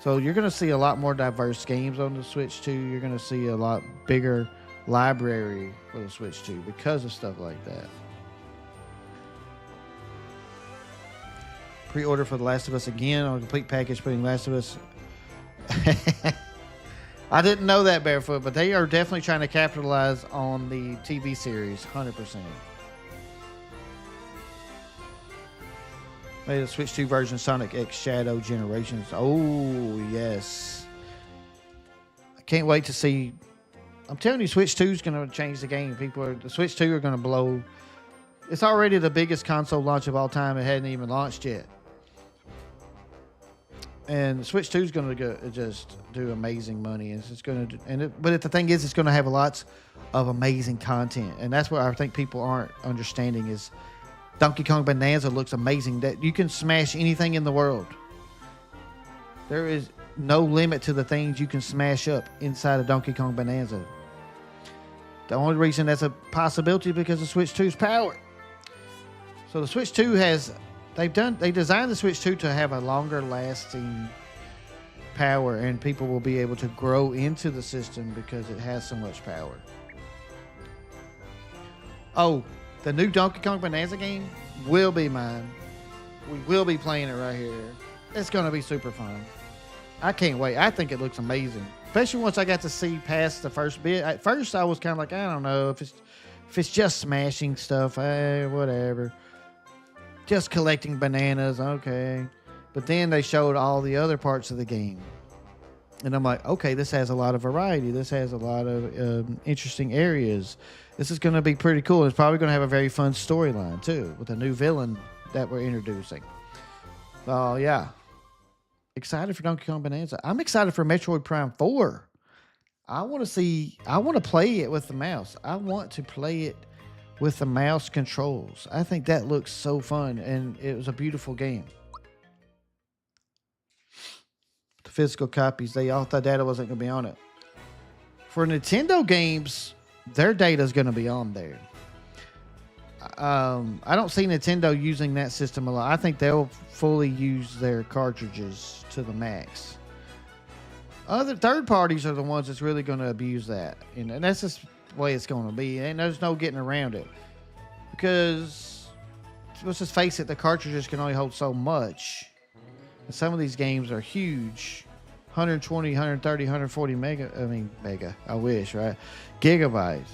So you're going to see a lot more diverse games on the Switch 2. You're going to see a lot bigger library for the Switch 2 because of stuff like that. Pre-order for The Last of Us again on a complete package, putting Last of Us... I didn't know that, Barefoot, but they are definitely trying to capitalize on the TV series, 100%. Made a Switch 2 version of Sonic X Shadow Generations. Oh, yes. I can't wait to see. I'm telling you, Switch 2 is going to change the game. The Switch 2 are going to blow. It's already the biggest console launch of all time. It hadn't even launched yet. And the Switch 2 is going to just do amazing money. It's just going to, but the thing is, it's going to have lots of amazing content, and that's what I think people aren't understanding is Donkey Kong Bonanza looks amazing. That you can smash anything in the world. There is no limit to the things you can smash up inside of Donkey Kong Bonanza. The only reason that's a possibility is because the Switch 2's power. So the Switch 2 has. They designed the Switch 2 to have a longer lasting power, and people will be able to grow into the system because it has so much power. Oh, the new Donkey Kong Bonanza game will be mine. We will be playing it right here. It's going to be super fun. I can't wait. I think it looks amazing, especially once I got to see past the first bit. At first, I was kind of like, I don't know if it's just smashing stuff. Whatever. Just collecting bananas, okay. But then they showed all the other parts of the game. And I'm like, okay, this has a lot of variety. This has a lot of interesting areas. This is going to be pretty cool. It's probably going to have a very fun storyline, too, with a new villain that we're introducing. Oh, yeah. Excited for Donkey Kong Bonanza. I'm excited for Metroid Prime 4. I want to play it with the mouse. I want to play it with the mouse controls. I think that looks so fun, and it was a beautiful game. The physical copies, they all thought data wasn't going to be on it. For Nintendo games, their data is going to be on there. I don't see Nintendo using that system a lot. I think they'll fully use their cartridges to the max. Other third parties are the ones that's really going to abuse that, and that's just way it's going to be, and there's no getting around it, because let's just face it, the cartridges can only hold so much, and some of these games are huge, 120, 130, 140 mega, I wish, right, gigabytes.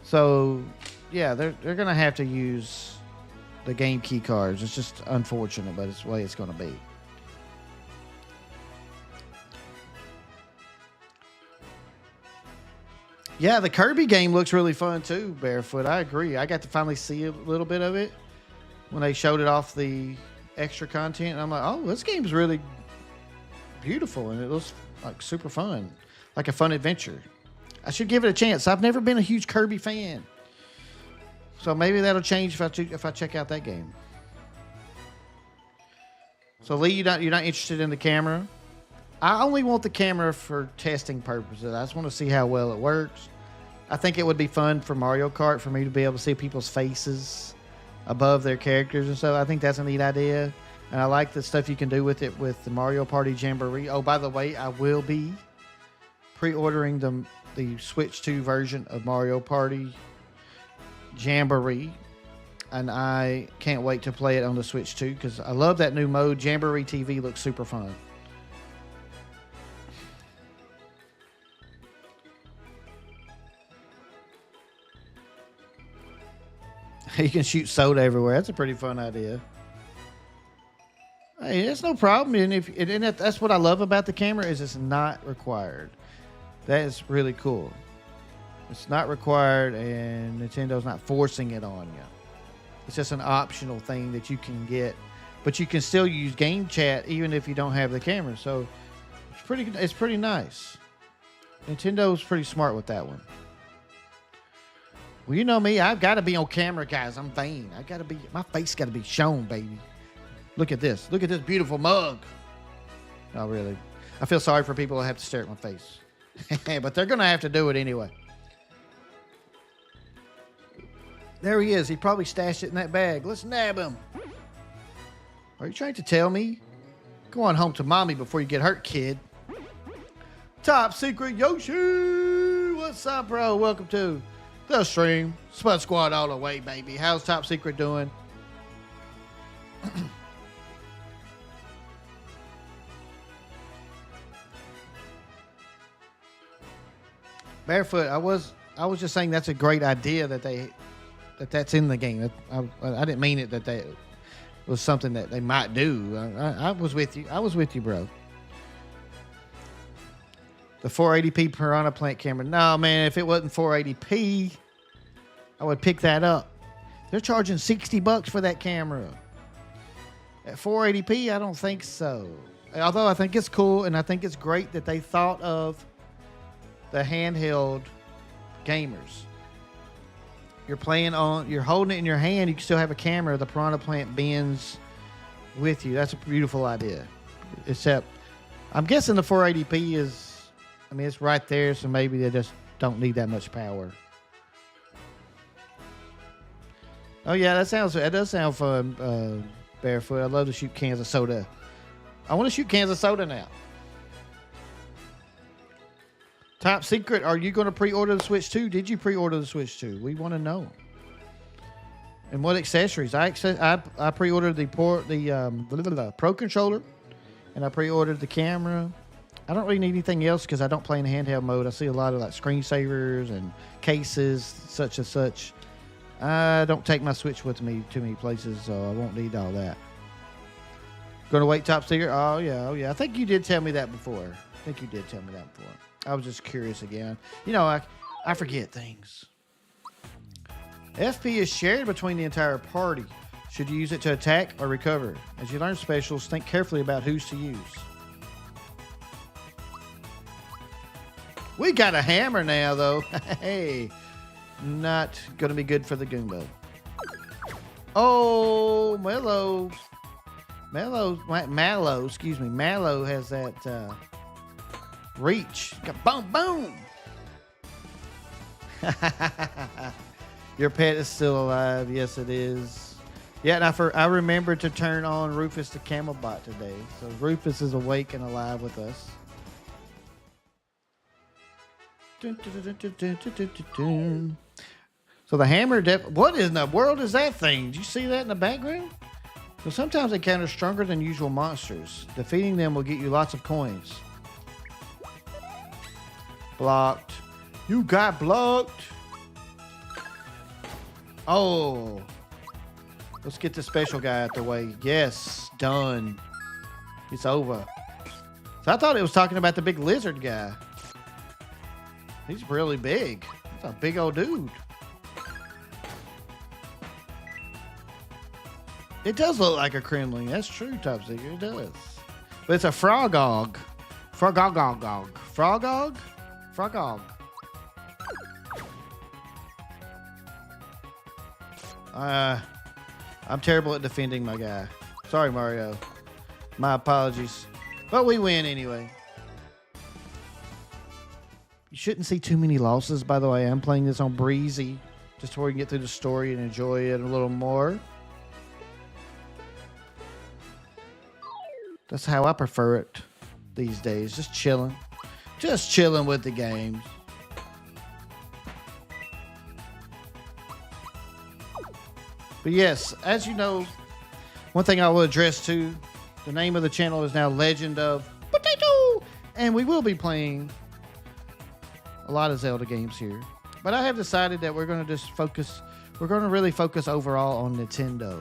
So yeah, they're gonna have to use the game key cards. It's just unfortunate, but it's the way it's gonna be. Yeah, the Kirby game looks really fun too, Barefoot. I agree. I got to finally see a little bit of it when they showed it off the extra content. And I'm like, oh, this game's really beautiful, and it looks like super fun, like a fun adventure. I should give it a chance. I've never been a huge Kirby fan, so maybe that'll change if I check out that game. So Lee, you're not interested in the camera? I only want the camera for testing purposes. I just want to see how well it works. I think it would be fun for Mario Kart for me to be able to see people's faces above their characters and stuff. I think that's a neat idea. And I like the stuff you can do with it with the Mario Party Jamboree. Oh, by the way, I will be pre-ordering the Switch 2 version of Mario Party Jamboree. And I can't wait to play it on the Switch 2 because I love that new mode. Jamboree TV looks super fun. You can shoot soda everywhere. That's a pretty fun idea. Hey, it's no problem. And that's what I love about the camera is it's not required. That is really cool. It's not required, and Nintendo's not forcing it on you. It's just an optional thing that you can get, but you can still use game chat even if you don't have the camera. So it's pretty nice. Nintendo's pretty smart with that one. Well, you know me, I've got to be on camera, guys. I'm vain. My face got to be shown, baby. Look at this. Look at this beautiful mug. Oh, really? I feel sorry for people who have to stare at my face. But they're going to have to do it anyway. There he is. He probably stashed it in that bag. Let's nab him. Are you trying to tell me? Go on home to mommy before you get hurt, kid. Top Secret Yoshi. What's up, bro? Welcome to the stream. Spud Squad all the way, baby. How's Top Secret doing? Barefoot, I was just saying that's a great idea that's in the game. I didn't mean it that was something that they might do. I was with you. I was with you, bro. The 480p Piranha Plant camera. No, man, if it wasn't 480p, I would pick that up. They're charging $60 for that camera. At 480p, I don't think so. Although I think it's cool, and I think it's great that they thought of the handheld gamers. You're holding it in your hand, you can still have a camera. The Piranha Plant bends with you. That's a beautiful idea. Except, I'm guessing the 480p it's right there, so maybe they just don't need that much power. Oh yeah, that does sound fun, Barefoot. I'd love to shoot cans of soda. I want to shoot cans of soda now. Top Secret, are you going to pre-order the Switch 2? Did you pre-order the Switch 2? We want to know. And what accessories? I pre-ordered the Pro Controller, and I pre-ordered the camera. I don't really need anything else because I don't play in handheld mode. I see a lot of like screensavers and cases, such and such. I don't take my Switch with me too many places, so I won't need all that. Going to wait, Top Secret? Oh, yeah. I think you did tell me that before. I was just curious again. You know, I forget things. FP is shared between the entire party. Should you use it to attack or recover? As you learn specials, think carefully about whose to use. We got a hammer now, though. Hey, not going to be good for the Goomba. Oh, Mallow, excuse me. Mallow has that reach. Boom, boom. Your pet is still alive. Yes, it is. Yeah, and I remembered to turn on Rufus the Camelbot today. So Rufus is awake and alive with us. So the hammer, what in the world is that thing? Did you see that in the background? So sometimes they counter stronger than usual monsters. Defeating them will get you lots of coins. Blocked. You got blocked. Oh. Let's get the special guy out the way. Yes, done. It's over. So I thought it was talking about the big lizard guy. He's really big. He's a big old dude. It does look like a Kremlin. That's true, Top Secret. It does. But it's a frogog. Frogog. Frogog? Frogog. I'm terrible at defending my guy. Sorry, Mario. My apologies. But we win anyway. You shouldn't see too many losses, by the way. I'm playing this on breezy, just so we can get through the story and enjoy it a little more. That's how I prefer it these days. Just chilling. Just chilling with the games. But yes, as you know, one thing I will address too, the name of the channel is now Legend of Potato, and we will be playing a lot of Zelda games here. But I have decided that we're going to just focus, we're going to really focus overall on Nintendo.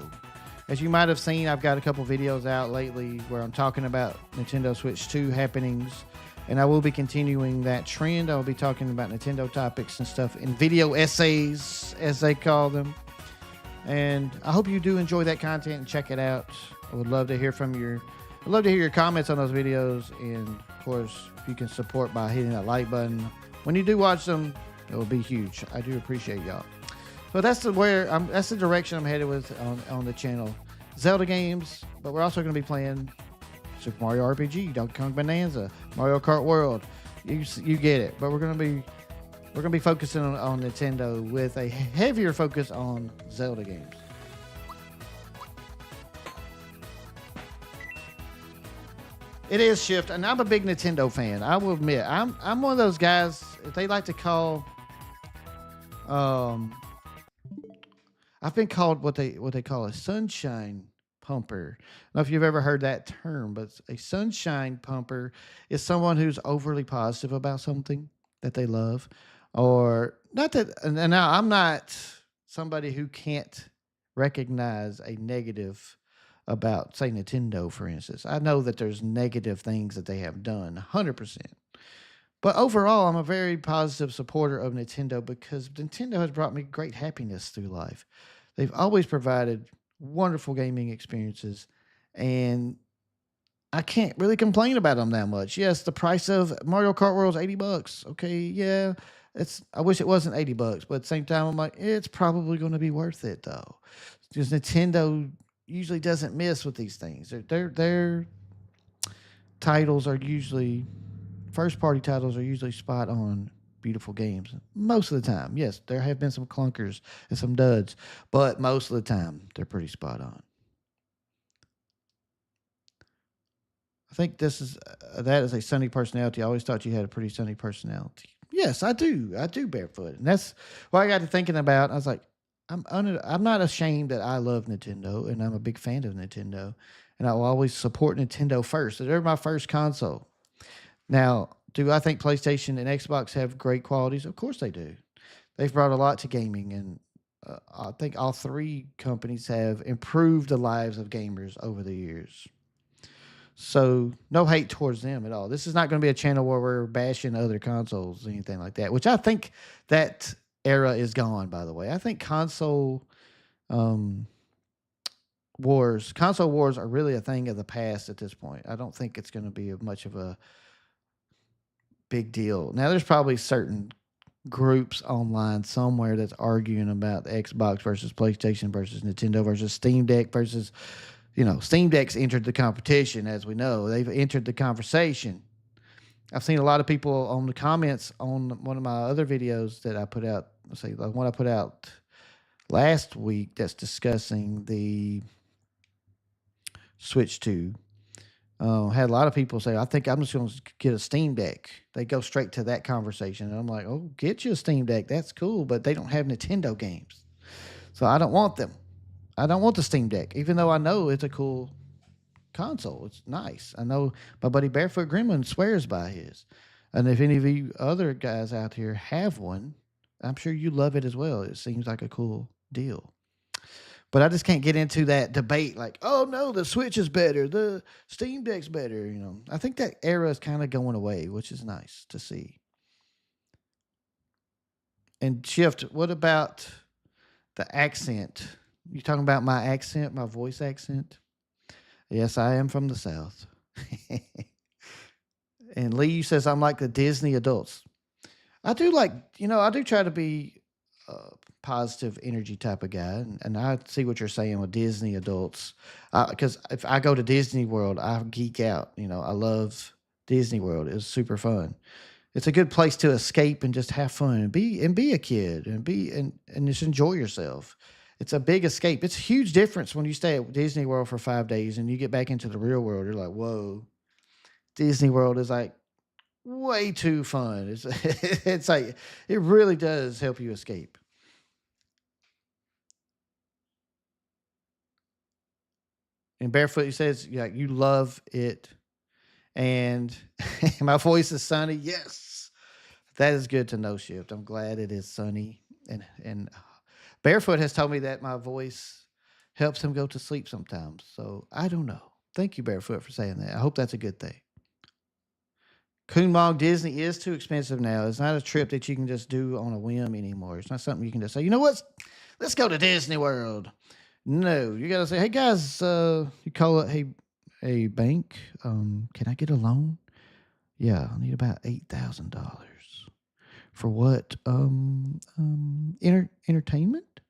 As you might have seen, I've got a couple videos out lately where I'm talking about Nintendo Switch 2 happenings, and I will be continuing that trend. I'll be talking about Nintendo topics and stuff in video essays, as they call them. And I hope you do enjoy that content and check it out. I would love to hear from your I'd love to hear your comments on those videos, and of course, if you can support by hitting that like button when you do watch them, it will be huge. I do appreciate y'all. So that's that's the direction I'm headed with on the channel. Zelda games, but we're also going to be playing Super Mario RPG, Donkey Kong Bonanza, Mario Kart World. You get it. But we're going to be focusing on Nintendo with a heavier focus on Zelda games. It is Shift, and I'm a big Nintendo fan. I will admit, I'm one of those guys. They like to call. I've been called what they call a sunshine pumper. I don't know if you've ever heard that term, but a sunshine pumper is someone who's overly positive about something that they love, or not that. And now I'm not somebody who can't recognize a negative about, say, Nintendo, for instance. I know that there's negative things that they have done, 100%. But overall, I'm a very positive supporter of Nintendo because Nintendo has brought me great happiness through life. They've always provided wonderful gaming experiences, and I can't really complain about them that much. Yes, the price of Mario Kart World is $80. Okay, yeah, it's. I wish it wasn't $80, but at the same time, I'm like, it's probably going to be worth it though, because Nintendo usually doesn't miss with these things. Their titles are usually first party titles are usually spot on beautiful games most of the time. Yes, there have been some clunkers and some duds, but most of the time they're pretty spot on. I think this is that is a sunny personality. I always thought you had a pretty sunny personality. Yes, I do. I do barefoot, and that's what I got to thinking about. I was like, I'm not ashamed that I love Nintendo, and I'm a big fan of Nintendo, and I will always support Nintendo first. They're my first console. Now, do I think PlayStation and Xbox have great qualities? Of course they do. They've brought a lot to gaming, and I think all three companies have improved the lives of gamers over the years. So, no hate towards them at all. This is not going to be a channel where we're bashing other consoles, or anything like that, which I think that era is gone, by the way. I think um, console wars are really a thing of the past at this point. I don't think it's going to be much of a big deal. Now, there's probably certain groups online somewhere that's arguing about Xbox versus PlayStation versus Nintendo versus Steam Deck versus, Steam Deck's entered the competition, as we know. They've entered the conversation. I've seen a lot of people on the comments on one of my other videos that I put out, let's say, like one I put out last week that's discussing the Switch 2. Had a lot of people say, I think I'm just going to get a Steam Deck. They go straight to that conversation. And I'm like, oh, get you a Steam Deck. That's cool. But they don't have Nintendo games. So I don't want them. I don't want the Steam Deck, even though I know it's a cool console. It's nice. I know my buddy Barefoot Gremlin swears by his. And if any of you other guys out here have one, I'm sure you love it as well. It seems like a cool deal. But I just can't get into that debate like, oh no, the Switch is better, the Steam Deck's better. I think that era is kind of going away, which is nice to see. And Shift, what about the accent? You talking about my accent, my voice accent? Yes, I am from the South. And Lee says I'm like the Disney adults. I do I do try to be a positive energy type of guy, and I see what you're saying with Disney adults. Because if I go to Disney World, I geek out. I love Disney World. It's super fun. It's a good place to escape and just have fun and be a kid and just enjoy yourself. It's a big escape. It's a huge difference when you stay at Disney World for 5 days and you get back into the real world. You're like, whoa, Disney World is like way too fun. It's it's like it really does help you escape. And Barefoot, he says, yeah, you love it. And my voice is sunny. Yes, that is good to know, Shift. I'm glad it is sunny. And Barefoot has told me that my voice helps him go to sleep sometimes. So I don't know. Thank you, Barefoot, for saying that. I hope that's a good thing. Coonmog Disney is too expensive now. It's not a trip that you can just do on a whim anymore. It's not something you can just say, you know what? Let's go to Disney World. No, you got to say, hey guys, you call it, hey bank, can I get a loan? Yeah, I need about $8,000 for what? Entertainment?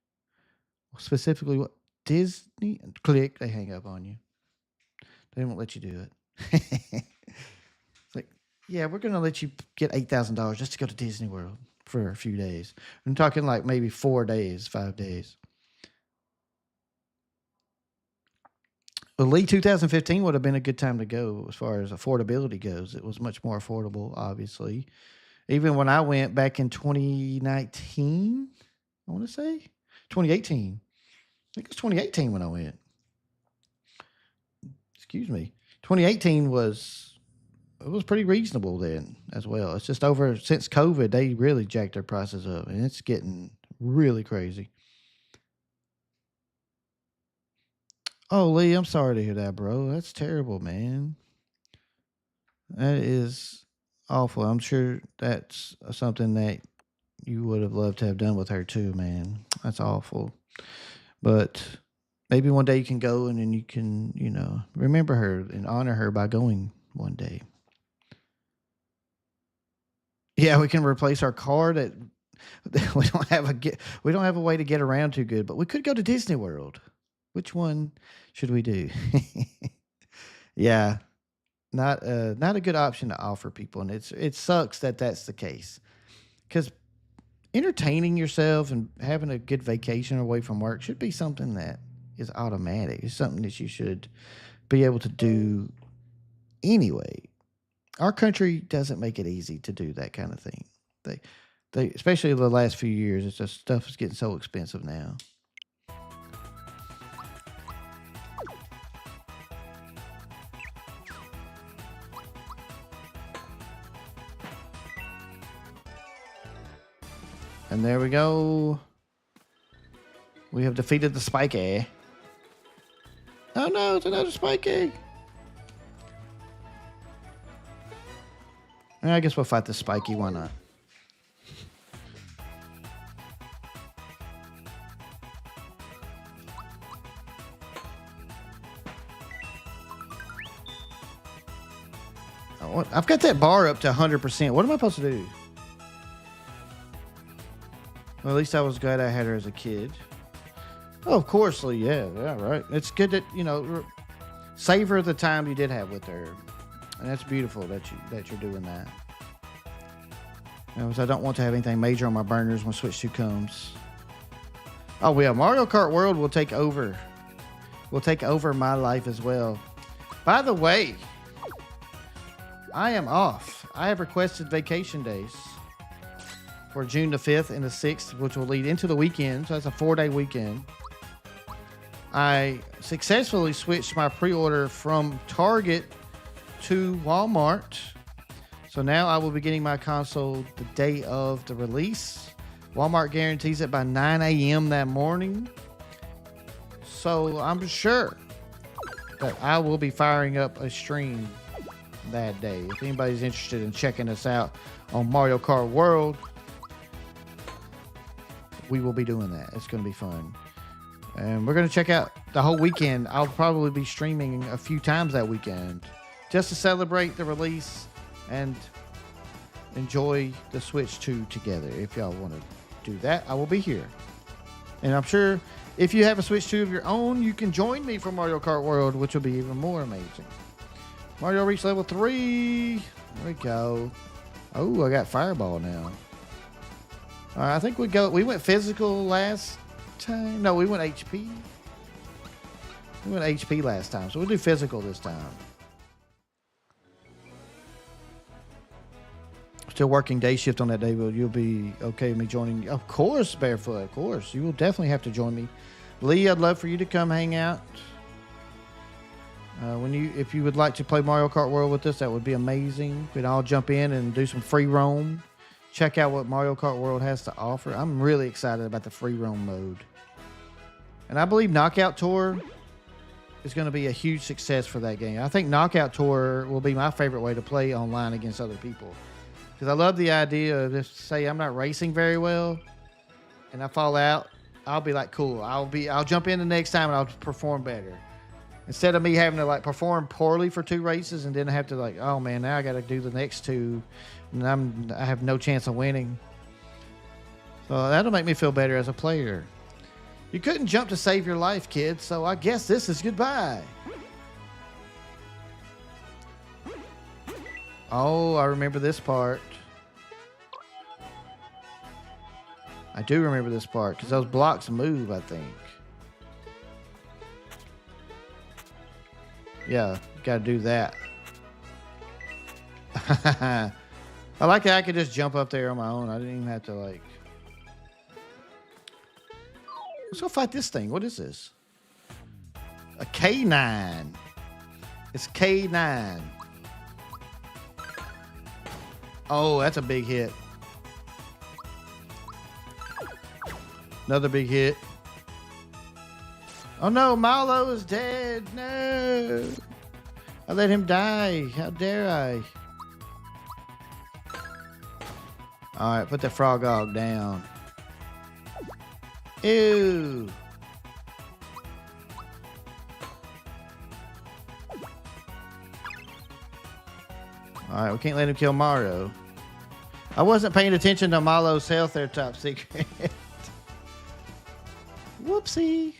Specifically, what? Disney? Click. They hang up on you. They won't let you do it. It's like, yeah, we're gonna let you get $8,000 just to go to Disney World for a few days. I'm talking like maybe 4 days, 5 days. Well, Lee 2015 would have been a good time to go as far as affordability goes. It was much more affordable, obviously. Even when I went back in 2019, I want to say 2018. I think it was 2018 when I went. Excuse me. 2018 was pretty reasonable then as well. It's just over since COVID, they really jacked their prices up, and it's getting really crazy. Oh, Lee, I'm sorry to hear that, bro. That's terrible, man. That is awful. I'm sure that's something that you would have loved to have done with her too, man. That's awful. But maybe one day you can go and then you can, remember her and honor her by going one day. Yeah, we can replace our car that we don't have a way to get around too good, but we could go to Disney World. Which one should we do? Yeah, not a good option to offer people, and it sucks that that's the case because entertaining yourself and having a good vacation away from work should be something that is automatic. It's something that you should be able to do anyway. Our country doesn't make it easy to do that kind of thing. They they especially the last few years, it's just stuff is getting so expensive now. And there we go. We have defeated the Spiky. Oh no, it's another Spiky. I guess we'll fight the Spiky. Why not? I've got that bar up to 100%. What am I supposed to do? Well, at least I was glad I had her as a kid. Oh, of course, Lee. Yeah, right. It's good that savor the time you did have with her, and that's beautiful that you're doing that. Because I don't want to have anything major on my burners when Switch 2 comes. Oh yeah, Mario Kart World will take over. Will take over my life as well. By the way, I am off. I have requested vacation days for June the 5th and the 6th, which will lead into the weekend. So that's a 4-day weekend. I successfully switched my pre-order from Target to Walmart. So now I will be getting my console the day of the release. Walmart guarantees it by 9 a.m. that morning. So I'm sure that I will be firing up a stream that day. If anybody's interested in checking us out on Mario Kart World, we will be doing that. It's going to be fun. And we're going to check out the whole weekend. I'll probably be streaming a few times that weekend just to celebrate the release and enjoy the Switch 2 together. If y'all want to do that, I will be here. And I'm sure if you have a Switch 2 of your own, you can join me for Mario Kart World, which will be even more amazing. Mario reached level 3. There we go. Oh, I got Fireball now. All right, I think we went physical last time. No, we went HP. We went HP last time, so we'll do physical this time. Still working day shift on that day, but you'll be okay with me joining. Of course, Barefoot, of course. You will definitely have to join me. Lee, I'd love for you to come hang out. If you would like to play Mario Kart World with us, that would be amazing. We'd all jump in and do some free roam. Check out what Mario Kart World has to offer. I'm really excited about the free roam mode. And I believe Knockout Tour is going to be a huge success for that game. I think Knockout Tour will be my favorite way to play online against other people. Because I love the idea of just say I'm not racing very well and I fall out, I'll be like, cool. I'll jump in the next time and I'll perform better. Instead of me having to like perform poorly for 2 races and then I have to like, oh man, now I got to do the next 2, and I have no chance of winning. So that'll make me feel better as a player. You couldn't jump to save your life, kid. So I guess this is goodbye. Oh, I remember this part. I do remember this part because those blocks move, I think. Yeah, got to do that. I like that I could just jump up there on my own. I didn't even have to like... Let's go fight this thing. What is this? A K9. It's K9. Oh, that's a big hit. Another big hit. Oh no, Milo is dead. No. I let him die. How dare I? Alright, put the frog hog down. Ew. Alright, we can't let him kill Mario. I wasn't paying attention to Malo's health there, top secret. Whoopsie.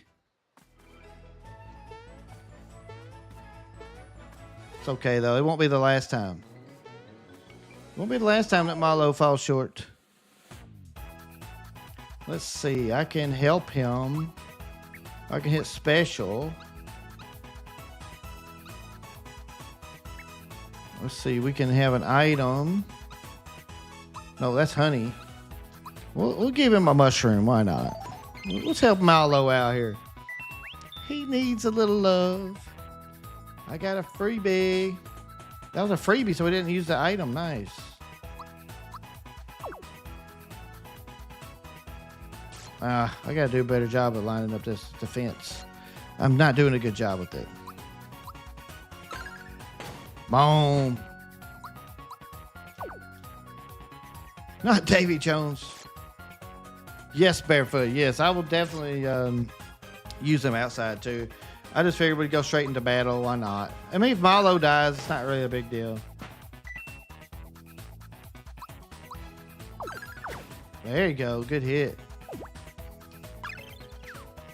It's okay, though. It won't be the last time. It won't be the last time that Malo falls short. Let's see. I can help him. I can hit special. Let's see. We can have an item. No, that's honey. We'll give him a mushroom. Why not? Let's help Malo out here. He needs a little love. I got a freebie. That was a freebie, so we didn't use the item. Nice. I got to do a better job of lining up this defense. I'm not doing a good job with it. Boom. Not Davy Jones. Yes, Barefoot. Yes, I will definitely use them outside too. I just figured we'd go straight into battle. Why not? I mean, if Milo dies, it's not really a big deal. There you go. Good hit.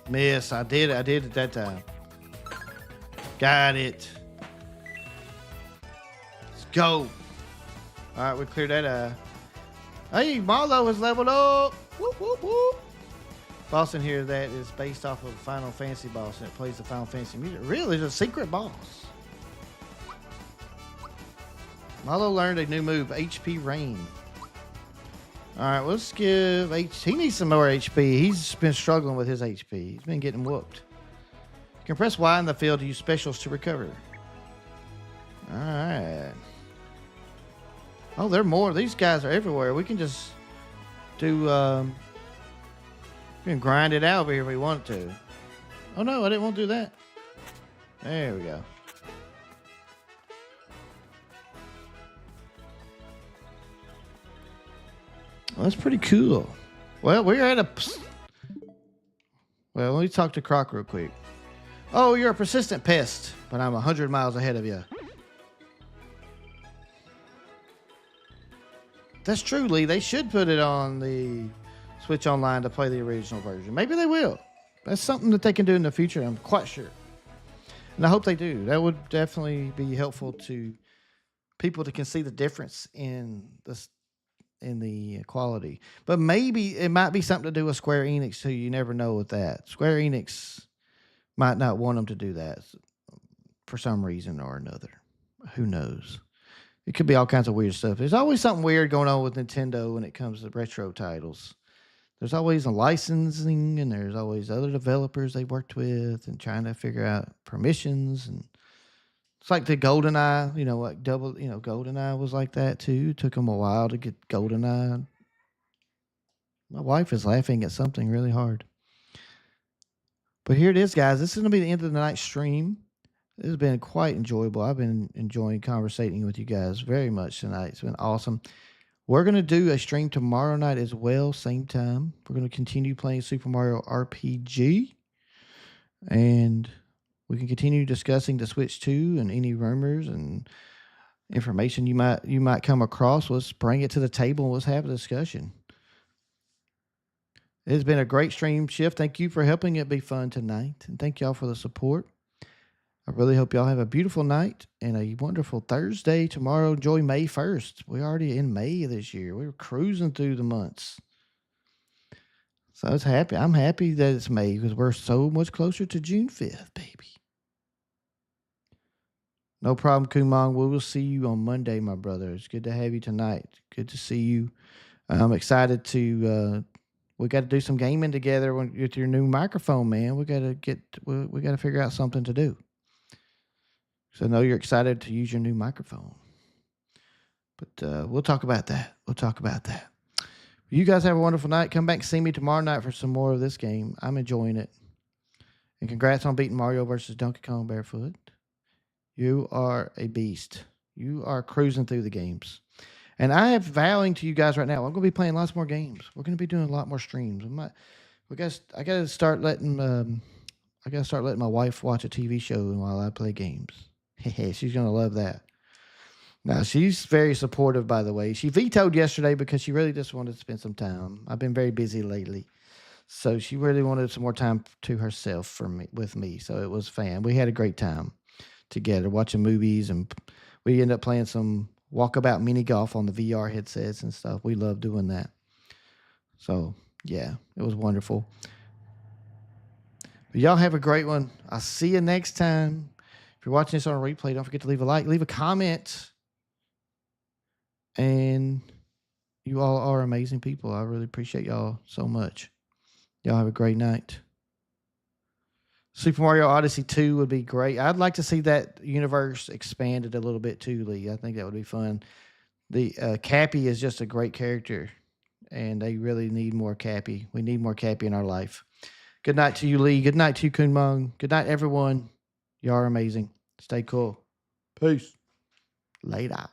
Miss. I did it that time. Got it. Let's go. All right, we cleared that eye. Hey, Marlo has leveled up. Whoop, whoop, whoop. Boss in here that is based off of a Final Fantasy boss and it plays the Final Fantasy music. Really? There's a secret boss. Marlo learned a new move, HP Rain. All right, let's give he needs some more HP. He's been struggling with his HP. He's been getting whooped. You can press Y in the field to use specials to recover. All right. Oh, there are more. These guys are everywhere. We can just do, we can grind it out over here if we want to. Oh, no, I didn't want to do that. There we go. Well, that's pretty cool. Well, we're at a... Well, let me talk to Croc real quick. Oh, you're a persistent pest, but I'm 100 miles ahead of you. That's true, Lee. They should put it on the Switch Online to play the original version. Maybe they will. That's something that they can do in the future, I'm quite sure. And I hope they do. That would definitely be helpful to people that can see the difference in the quality. But maybe it might be something to do with Square Enix too. You never know with that. Square Enix might not want them to do that for some reason or another. Who knows? It could be all kinds of weird stuff. There's always something weird going on with Nintendo when it comes to retro titles. There's always a licensing and there's always other developers they worked with and trying to figure out permissions. And it's like the GoldenEye, GoldenEye was like that too. It took them a while to get GoldenEye. My wife is laughing at something really hard. But here it is, guys. This is going to be the end of the night stream. This has been quite enjoyable. I've been enjoying conversating with you guys very much tonight. It's been awesome. We're going to do a stream tomorrow night as well, same time. We're going to continue playing Super Mario RPG. And we can continue discussing the Switch 2 and any rumors and information you might come across. Let's bring it to the table and let's have a discussion. It's been a great stream, Shift. Thank you for helping it be fun tonight. And thank y'all for the support. I really hope y'all have a beautiful night and a wonderful Thursday tomorrow. Enjoy May 1st. We're already in May this year. We're cruising through the months. So I'm happy that it's May because we're so much closer to June 5th, baby. No problem, Kumang. We will see you on Monday, my brother. It's good to have you tonight. Good to see you. I'm excited to we got to do some gaming together with your new microphone, man. We got to figure out something to do. So I know you're excited to use your new microphone. But we'll talk about that. You guys have a wonderful night. Come back and see me tomorrow night for some more of this game. I'm enjoying it. And congrats on beating Mario versus Donkey Kong barefoot. You are a beast. You are cruising through the games. And I am vowing to you guys right now, I'm going to be playing lots more games. We're going to be doing a lot more streams. I got to start letting my wife watch a TV show while I play games. She's going to love that. Now, she's very supportive, by the way. She vetoed yesterday because she really just wanted to spend some time. I've been very busy lately. So she really wanted some more time to herself with me. So it was fun. We had a great time together watching movies, and we ended up playing some walkabout mini golf on the VR headsets and stuff. We love doing that. So, yeah, it was wonderful. But y'all have a great one. I'll see you next time. If you're watching this on a replay, don't forget to leave a like, leave a comment. And you all are amazing people. I really appreciate y'all so much. Y'all have a great night. Super Mario Odyssey 2 would be great. I'd like to see that universe expanded a little bit too, Lee. I think that would be fun. The Cappy is just a great character, and they really need more Cappy. We need more Cappy in our life. Good night to you, Lee. Good night to you, Kunmung. Good night, everyone. You are amazing. Stay cool. Peace. Later.